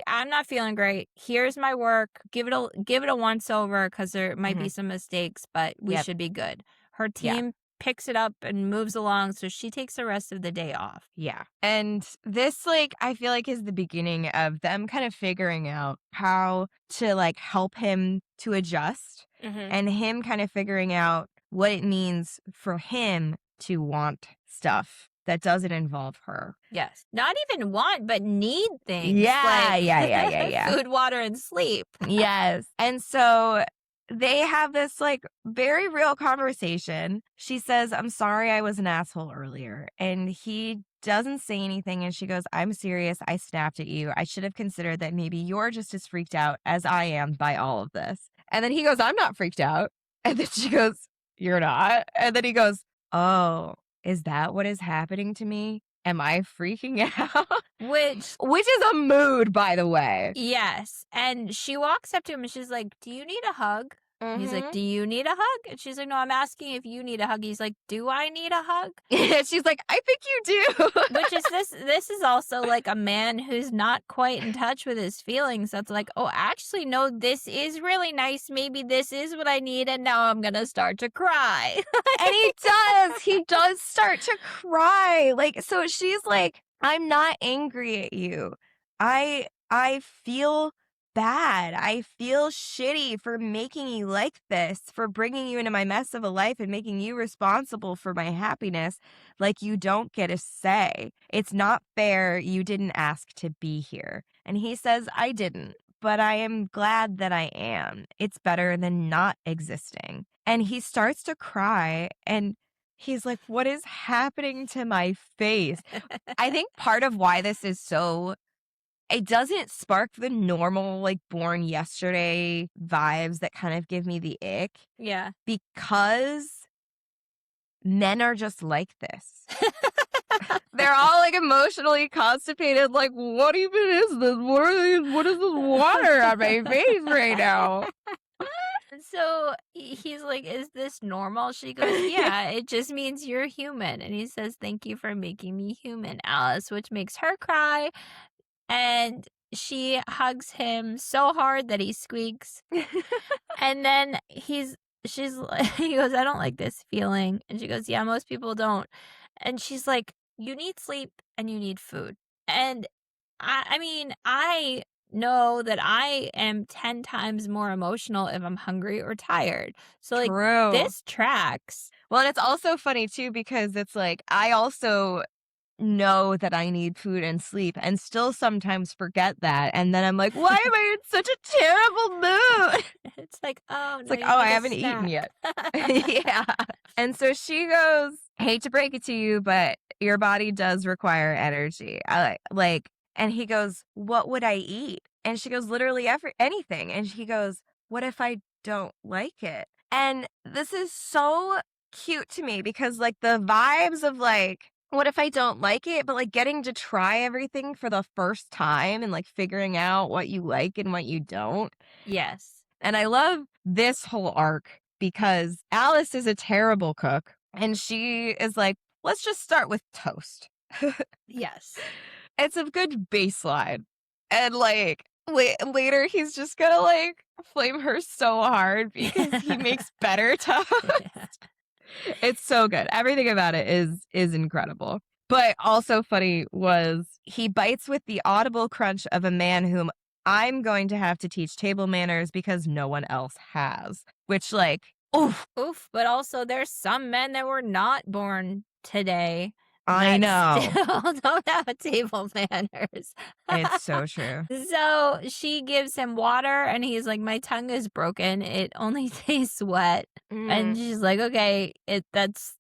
I'm not feeling great. Here's my work. Give it a once over because there might be Mhm. some mistakes, but we Yep. should be good." Her Yeah. team picks it up and moves along, so she takes the rest of the day off. Yeah. And this, like, I feel like is the beginning of them kind of figuring out how to, like, help him to adjust Mhm. and him kind of figuring out what it means for him to want stuff that doesn't involve her. Yes. Not even want, but need things Yeah. like Yeah. Yeah. Yeah. Yeah. food, water, and sleep. Yes. And so they have this like very real conversation. She says, "I'm sorry I was an asshole earlier." And he doesn't say anything. And she goes, "I'm serious. I snapped at you. I should have considered that maybe you're just as freaked out as I am by all of this." And then he goes, "I'm not freaked out." And then she goes, "You're not?" And then he goes, "Oh, is that what is happening to me? Am I freaking out?" Which Which is a mood, by the way. yes, and she walks up to him and she's like, "Do you need a hug?" He's like, Mm-hmm. "Do you need a hug?" And she's like, "No, I'm asking if you need a hug." He's like, "Do I need a hug?" She's like, I think you do. Which is this is also like a man who's not quite in touch with his feelings. That's like, "Oh, actually, no, this is really nice. Maybe this is what I need, and now I'm gonna start to cry." And he does. He does start to cry. Like, so she's like, I'm not angry at you. I feel bad. I feel shitty for making you like this, for bringing you into my mess of a life and making you responsible for my happiness. Like, you don't get a say. It's not fair. You didn't ask to be here. And he says, I didn't, but I am glad that I am. It's better than not existing. And he starts to cry and he's like, what is happening to my face? I think part of why this is so, it doesn't spark the normal, like, born yesterday vibes that kind of give me the ick Yeah. because men are just like this. They're all like emotionally constipated. Like, what even is this? What is this water on my face right now? So he's like, "Is this normal?" She goes, "Yeah, it just means you're human." And he says, "Thank you for making me human, Alice," which makes her cry. And she hugs him so hard that he squeaks. And then he goes, "I don't like this feeling." And she goes, "Yeah, most people don't." And she's like, "You need sleep and you need food." And I mean, I know that I am 10 times more emotional if I'm hungry or tired. So, like, True. this tracks. Well, and it's also funny too because it's like I also know that I need food and sleep and still sometimes forget that. And then I'm like, why am I in such a terrible mood? It's like, "Oh, It's no, like, you oh, I need a haven't eaten snack." yet. Yeah. And so she goes, hate to break it to you, but your body does require energy. And he goes, what would I eat? And she goes, literally anything. And he goes, what if I don't like it? And this is so cute to me because, like, the vibes of, like, what if I don't like it? But, like, getting to try everything for the first time and, like, figuring out what you like and what you don't. Yes. And I love this whole arc because Alice is a terrible cook and she is like, let's just start with toast. Yes. It's a good baseline. And, like, later he's just gonna, like, flame her so hard because he makes better toast. It's so good. Everything about it is incredible. But also funny was he bites with the audible crunch of a man whom I'm going to have to teach table manners because no one else has. Which, like, oof, Oof, but also there's some men that were not born today I that know. still don't have table manners. It's so true. So she gives him water and he's like, "My tongue is broken. It only tastes wet." And Mm, she's like, "Okay, that's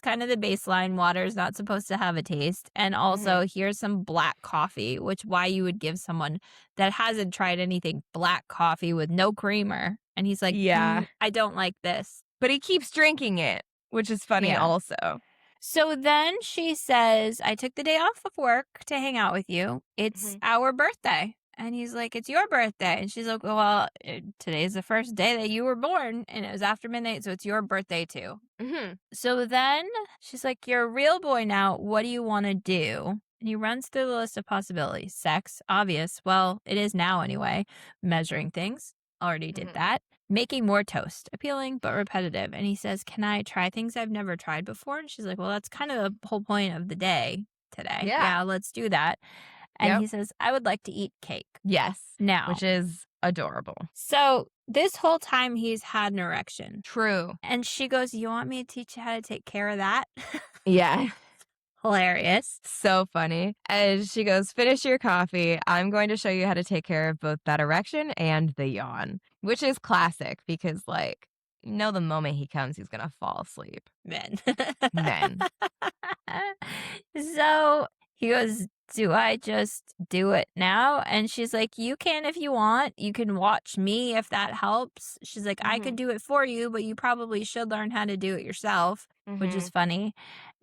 kind of the baseline. Water is not supposed to have a taste. And mhm. also here's some black coffee," which why you would give someone that hasn't tried anything black coffee with no creamer. And he's like, Yeah. I don't like this." But he keeps drinking it, which is funny Yeah. also. So then she says, "I took the day off of work to hang out with you. It's Mhm. our birthday." And he's like, "It's your birthday." And she's like, "Well, today's the first day that you were born, and it was after midnight, so it's your birthday too." Mhm. So then she's like, "You're a real boy now. What do you want to do?" And he runs through the list of possibilities. Sex, obvious. Well, it is now anyway. Measuring things, already did Mhm. that. Making more toast, appealing but repetitive. And he says, "Can I try things I've never tried before?" And she's like, "Well, that's kind of the whole point of the day today. Yeah. Yeah, let's do that." And Yep. he says, "I would like to eat cake." Yes. Now, Which is adorable. so this whole time he's had an erection. True. And she goes, "You want me to teach you how to take care of that?" Yeah. Hilarious. So funny. And she goes, finish your coffee. I'm going to show you how to take care of both that erection and the yawn, which is classic because, like, you know, the moment he comes, he's going to fall asleep. Men. Men. So he goes, "Do I just do it now?" And she's like, "You can if you want. You can watch me if that helps." She's like, "I could Hmm. do it for you, but you probably should learn how to do it yourself," which is Hmm. funny.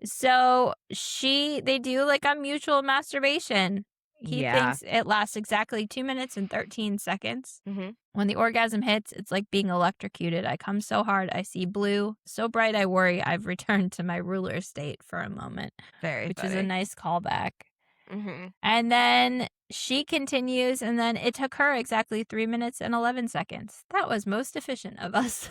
So they do like a mutual masturbation. He Yeah. thinks it lasts exactly 2 minutes and 13 seconds. Mhm. When the orgasm hits, it's like being electrocuted. I come so hard, I see blue. So bright, I worry I've returned to my ruler state for a moment, Very which is a funny. nice callback. Mhm. And then she continues, and then it took her exactly 3 minutes and 11 seconds. That was most efficient of us.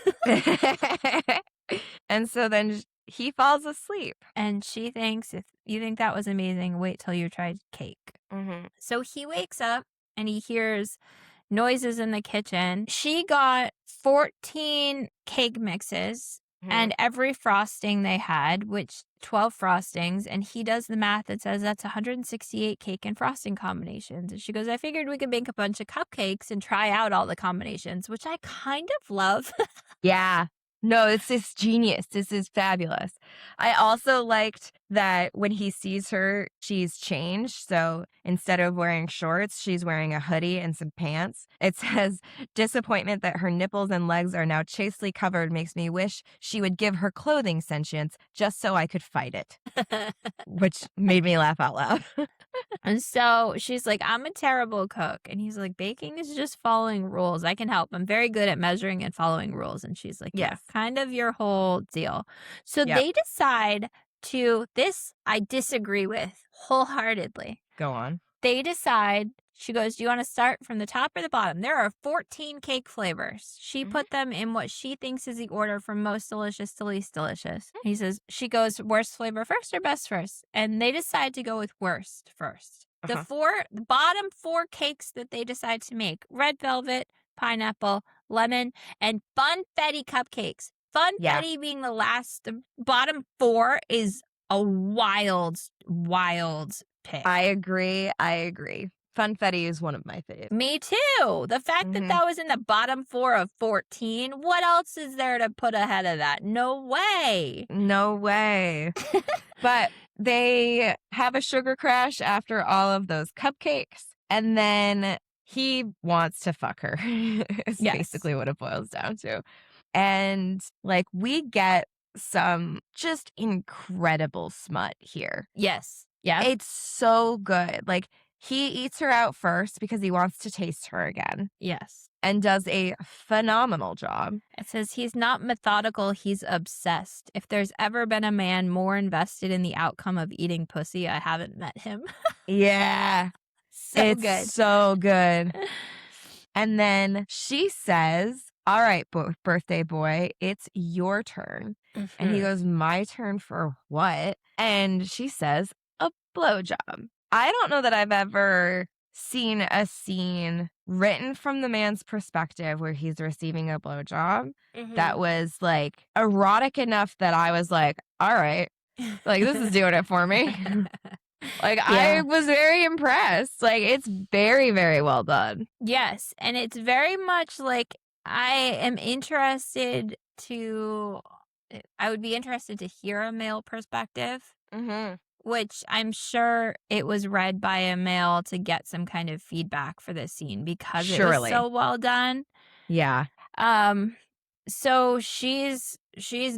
And so then he falls asleep. And she thinks, if you think that was amazing, wait till you try cake. Mhm. So he wakes up and he hears noises in the kitchen. She got 14 cake mixes Mhm. and every frosting they had, which 12 frostings, and he does the math that says that's 168 cake and frosting combinations. And she goes, I figured we could make a bunch of cupcakes and try out all the combinations, which I kind of love. Yeah. No, this is genius. This is fabulous. I also liked that when he sees her, she's changed. So instead of wearing shorts, she's wearing a hoodie and some pants. It says, disappointment that her nipples and legs are now chastely covered makes me wish she would give her clothing sentience just so I could fight it, which made me laugh out loud. And so she's like, I'm a terrible cook. And he's like, baking is just following rules. I can help. I'm very good at measuring and following rules. And she's like, yeah, Yes. kind of your whole deal. So Yep. they decide this I disagree with wholeheartedly. Go on. They decide, she goes, do you want to start from the top or the bottom? There are 14 cake flavors. She Mhm. put them in what she thinks is the order from most delicious to least delicious. He says, she goes, worst flavor first or best first? And they decide to go with worst first. Uh-huh. The bottom 4 cakes that they decide to make, red velvet, pineapple, lemon, and funfetti cupcakes. Yeah. Funfetti being the bottom 4 is a wild pick. I agree. Funfetti is one of my faves. Me too. The fact that Mhm. that was in the bottom 4 of 14, what else is there to put ahead of that? No way. No way. But they have a sugar crash after all of those cupcakes. And then he wants to fuck her, is Yes. basically what it boils down to. And like we get some just incredible smut here. Yes. Yeah. It's so good. Like he eats her out first because he wants to taste her again Yes. and does a phenomenal job. It says he's not methodical, he's obsessed. If there's ever been a man more invested in the outcome of eating pussy, I haven't met him. Yeah. So It's good. so good. And then she says, all right, birthday boy, it's your turn. And he Mhm. goes, my turn for what? And she says, a blowjob. I don't know that I've ever seen a scene written from the man's perspective where he's receiving a blowjob that was like erotic enough that I was like, all right, like this is doing it for me. Like I Yeah. was very impressed. Like it's very, very well done. Yes, and it's very much like I would be interested to hear a male perspective, Mm-hmm. which I'm sure it was read by a male to get some kind of feedback for this scene because it was Surely. so well done. Yeah. So she's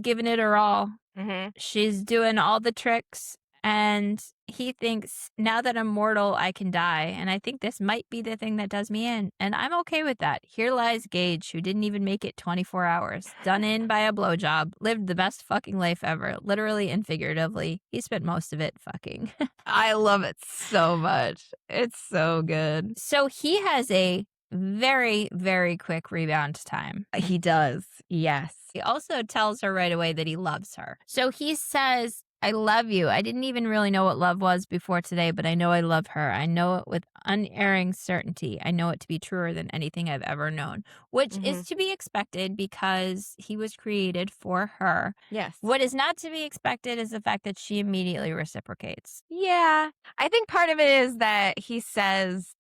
giving it her all. Mm-hmm. She's doing all the tricks, and he thinks, now that I'm mortal, I can die. And I think this might be the thing that does me in. And I'm okay with that. Here lies Gage, who didn't even make it 24 hours. Done in by a blowjob. Lived the best fucking life ever, literally and figuratively. He spent most of it fucking. I love it so much. It's so good. So he has a very, very quick rebound time. He does. Yes. He also tells her right away that he loves her. So he says, I love you. I didn't even really know what love was before today, but I know I love her. I know it with unerring certainty. I know it to be truer than anything I've ever known, which is to be expected because he was created for her. Yes. What is not to be expected is the fact that she immediately reciprocates. Yeah. I think part of it is that she says,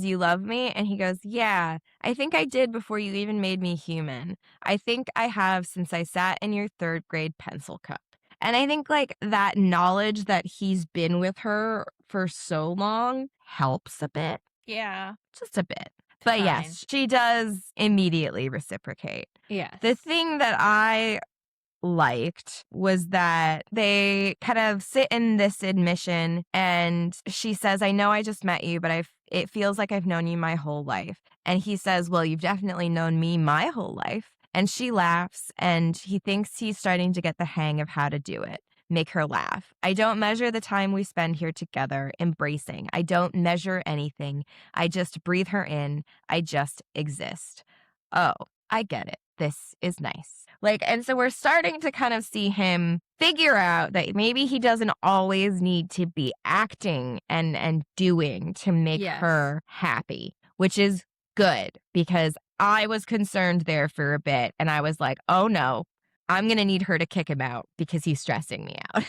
you love me. And he goes, yeah, I think I did before you even made me human. I think I have since I sat in your 3rd grade pencil cup. And I think like that knowledge that he's been with her for so long helps a bit, Yeah. just a bit. But Fine. yes, she does immediately reciprocate. Yes. The thing that I liked was that they kind of sit in this admission and she says, I know I just met you, but it feels like I've known you my whole life. And he says, well, you've definitely known me my whole life. And she laughs and he thinks he's starting to get the hang of how to do it. Make her laugh. I don't measure the time we spend here together, embracing. I don't measure anything. I just breathe her in. I just exist. Oh, I get it. This is nice. And so we're starting to kind of see him figure out that maybe he doesn't always need to be acting and doing to make her happy, which is good because I was concerned there for a bit and I was like, oh no, I'm going to need her to kick him out because he's stressing me out.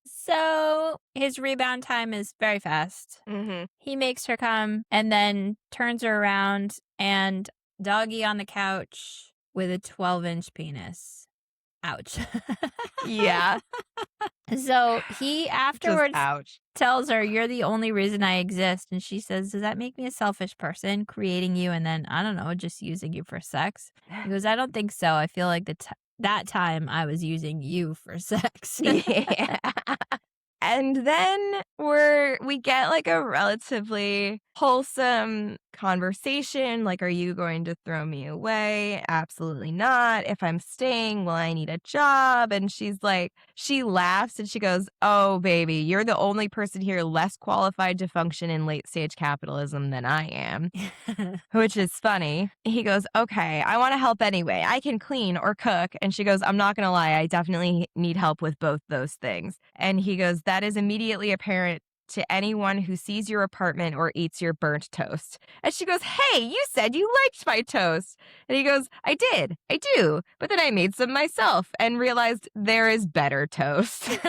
So his rebound time is very fast. Mm-hmm. He makes her come and then turns her around and doggy on the couch with a 12-inch penis. Ouch. Yeah. So he afterwards ouch. tells her, you're the only reason I exist. And she says, does that make me a selfish person, creating you and then, I don't know, just using you for sex? He goes, I don't think so. I feel like that time I was using you for sex. Yeah. And then we get a relatively wholesome conversation. Are you going to throw me away? Absolutely not. If I'm staying, will I need a job? And she laughs and she goes, oh, baby, you're the only person here less qualified to function in late stage capitalism than I am, which is funny. He goes, okay, I want to help anyway. I can clean or cook. And she goes, I'm not going to lie. I definitely need help with both those things. And he goes, that is immediately apparent to anyone who sees your apartment or eats your burnt toast. And she goes, hey, you said you liked my toast. And he goes, I did. I do. But then I made some myself and realized there is better toast.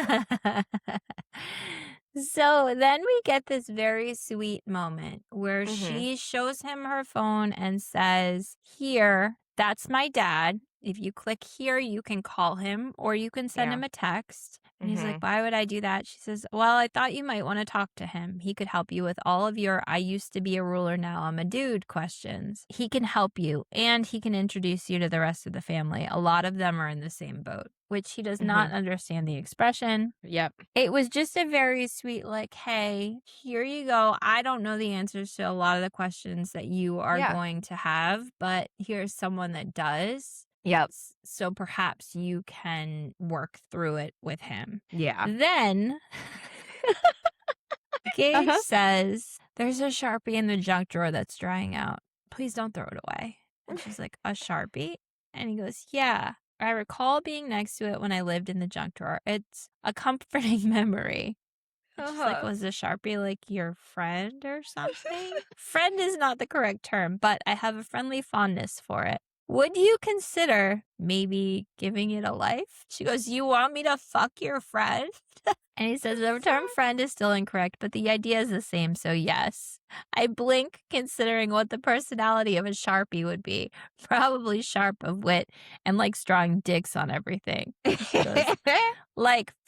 So then we get this very sweet moment where she shows him her phone and says, here, that's my dad. If you click here, you can call him or you can send him a text. And he's like, why would I do that? She says, well, I thought you might want to talk to him. He could help you with all of your I used to be a ruler, now I'm a dude questions. He can help you and he can introduce you to the rest of the family. A lot of them are in the same boat, which he does not understand the expression. Yep. It was just a very sweet, hey, here you go. I don't know the answers to a lot of the questions that you are going to have, but here's someone that does. Yep. So perhaps you can work through it with him. Yeah. Then Gage says, there's a Sharpie in the junk drawer that's drying out. Please don't throw it away. And she's like, a Sharpie? And he goes, yeah. I recall being next to it when I lived in the junk drawer. It's a comforting memory. And she's like, was the Sharpie your friend or something? Friend is not the correct term, but I have a friendly fondness for it. Would you consider maybe giving it a life? She goes, you want me to fuck your friend? And he says, the term friend is still incorrect, but the idea is the same, so yes. I blink considering what the personality of a Sharpie would be. Probably sharp of wit and drawing dicks on everything. She goes,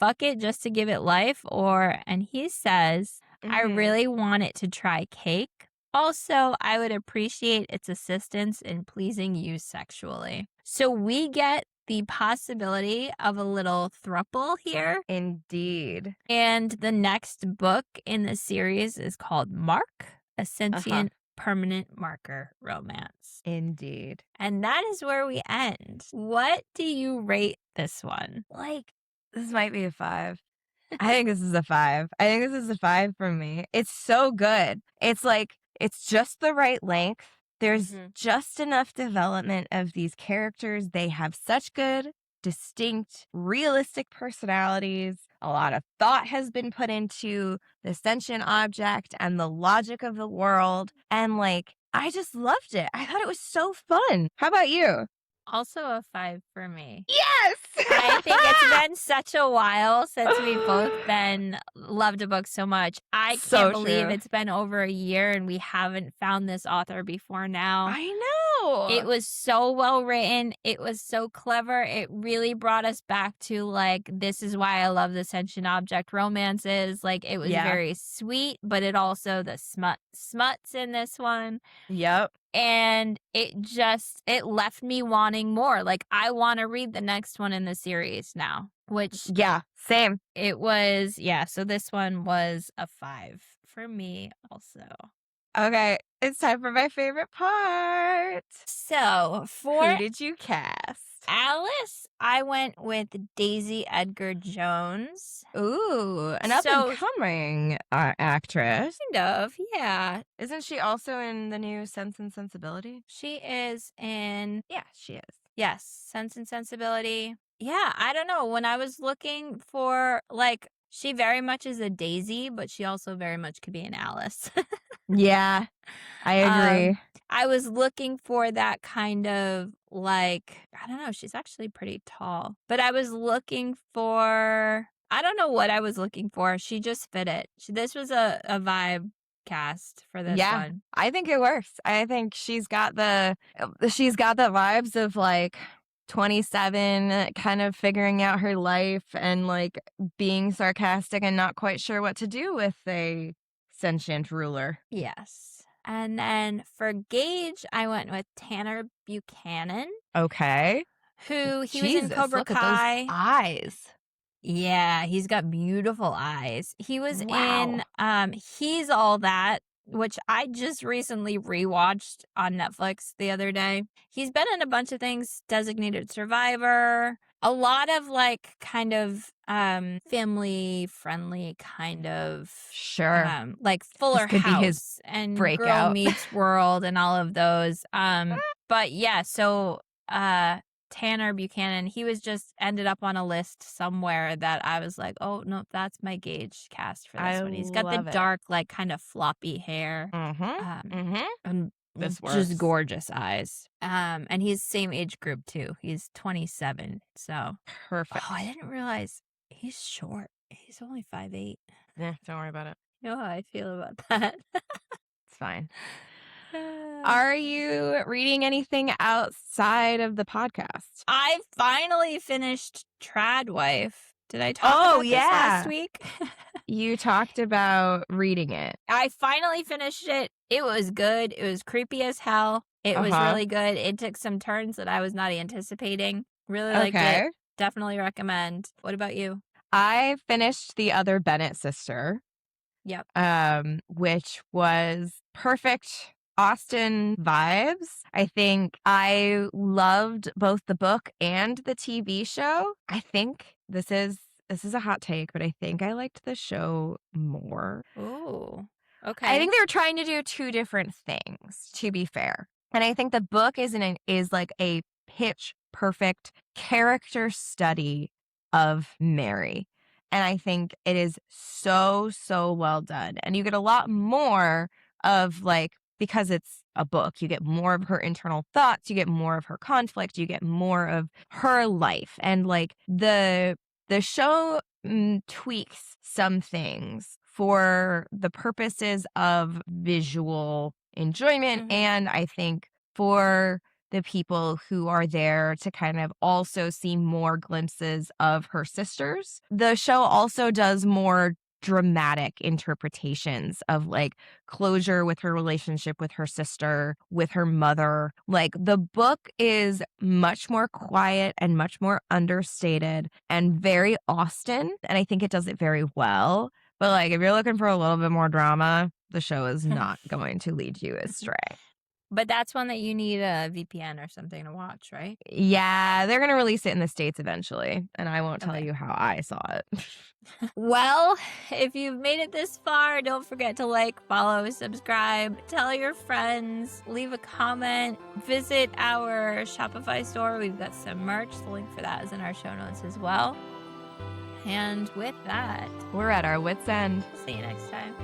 fuck it just to give it life? And he says, I really want it to try cake. Also, I would appreciate its assistance in pleasing you sexually. So we get the possibility of a little throuple here. Indeed. And the next book in the series is called Mark, a sentient permanent marker romance. Indeed. And that is where we end. What do you rate this one? This might be a 5. I think this is a 5. I think this is a 5 for me. It's so good. It's just the right length. There's just enough development of these characters. They have such good, distinct, realistic personalities. A lot of thought has been put into the sentient object and the logic of the world. And I just loved it. I thought it was so fun. How about you? Also a 5 for me. Yes! I think it's been such a while since we've both loved a book so much. I can't believe it's been over a year and we haven't found this author before now. I know. It was so well written. It was so clever. It really brought us back to, like, this is why I love the sentient object romances. Like, it was Yeah. very sweet, but it also the smuts in this one. Yep. And it left me wanting more. Like, I want to read the next one in the series now, which Yeah. Same. it was, yeah. So this one was a 5 for me also. Okay. It's time for my favorite part. So Who for did you cast? Alice, I went with Daisy Edgar Jones. Ooh, an up and So coming actress. kind of, yeah. Isn't she also in the new Sense and Sensibility? She is in, Yeah, she is. yes, Sense and Sensibility. Yeah, I don't know. When I was looking for, like, she very much is a Daisy, but she also very much could be an Alice. Yeah, I agree. I was looking for that kind of, like, I don't know, she's actually pretty tall. But I was looking for, I don't know what I was looking for. She just fit it. This was a vibe cast for this Yeah, one. I think it works. I think she's got the vibes of like 27, kind of figuring out her life and like being sarcastic and not quite sure what to do with a sentient ruler. Yes. And then for Gage, I went with Tanner Buchanan, Okay. who he was in Jesus, Cobra look at those Kai. eyes. Yeah, he's got beautiful eyes. He was Wow. in He's All That, which I just recently rewatched on Netflix the other day. He's been in a bunch of things, Designated Survivor, a lot of like kind of family friendly kind of Sure. like Fuller could be his House and Girl breakout. Meets World and all of those. But yeah, so Tanner Buchanan, he was just ended up on a list somewhere that I was like, oh, no, that's my Gage cast for this I one. He's got the love it. dark, like, kind of floppy hair. And This works. just gorgeous eyes. And he's same age group, too. He's 27. So, Perfect. oh, I didn't realize he's short. He's only 5'8". Yeah, don't worry about it. You know how I feel about that. It's fine. Are you reading anything outside of the podcast? I finally finished Tradwife. Did I talk about this last week? You talked about reading it. I finally finished it. It was good. It was creepy as hell. It was really good. It took some turns that I was not anticipating. Really liked it. Definitely recommend. What about you? I finished The Other Bennett Sister. Yep. Which was perfect Austen vibes. I think I loved both the book and the TV show. I think this is a hot take, but I think I liked the show more. Oh, okay. I think they were trying to do two different things, to be fair. And I think the book is like a pitch perfect character study of Mary. And I think it is so, so well done. And you get a lot more of like, because it's a book, you get more of her internal thoughts, you get more of her conflict, you get more of her life. And like the show tweaks some things for the purposes of visual enjoyment. And I think for the people who are there to kind of also see more glimpses of her sisters. The show also does more dramatic interpretations of like closure with her relationship with her sister, with her mother. Like the book is much more quiet and much more understated and very Austen. And I think it does it very well. But like if you're looking for a little bit more drama, the show is not going to lead you astray. But that's one that you need a VPN or something to watch, right? Yeah, they're going to release it in the States eventually, and I won't tell you how I saw it. Well, if you've made it this far, don't forget to like, follow, subscribe, tell your friends, leave a comment, visit our Shopify store. We've got some merch. The link for that is in our show notes as well. And with that, we're at our wits' end. See you next time.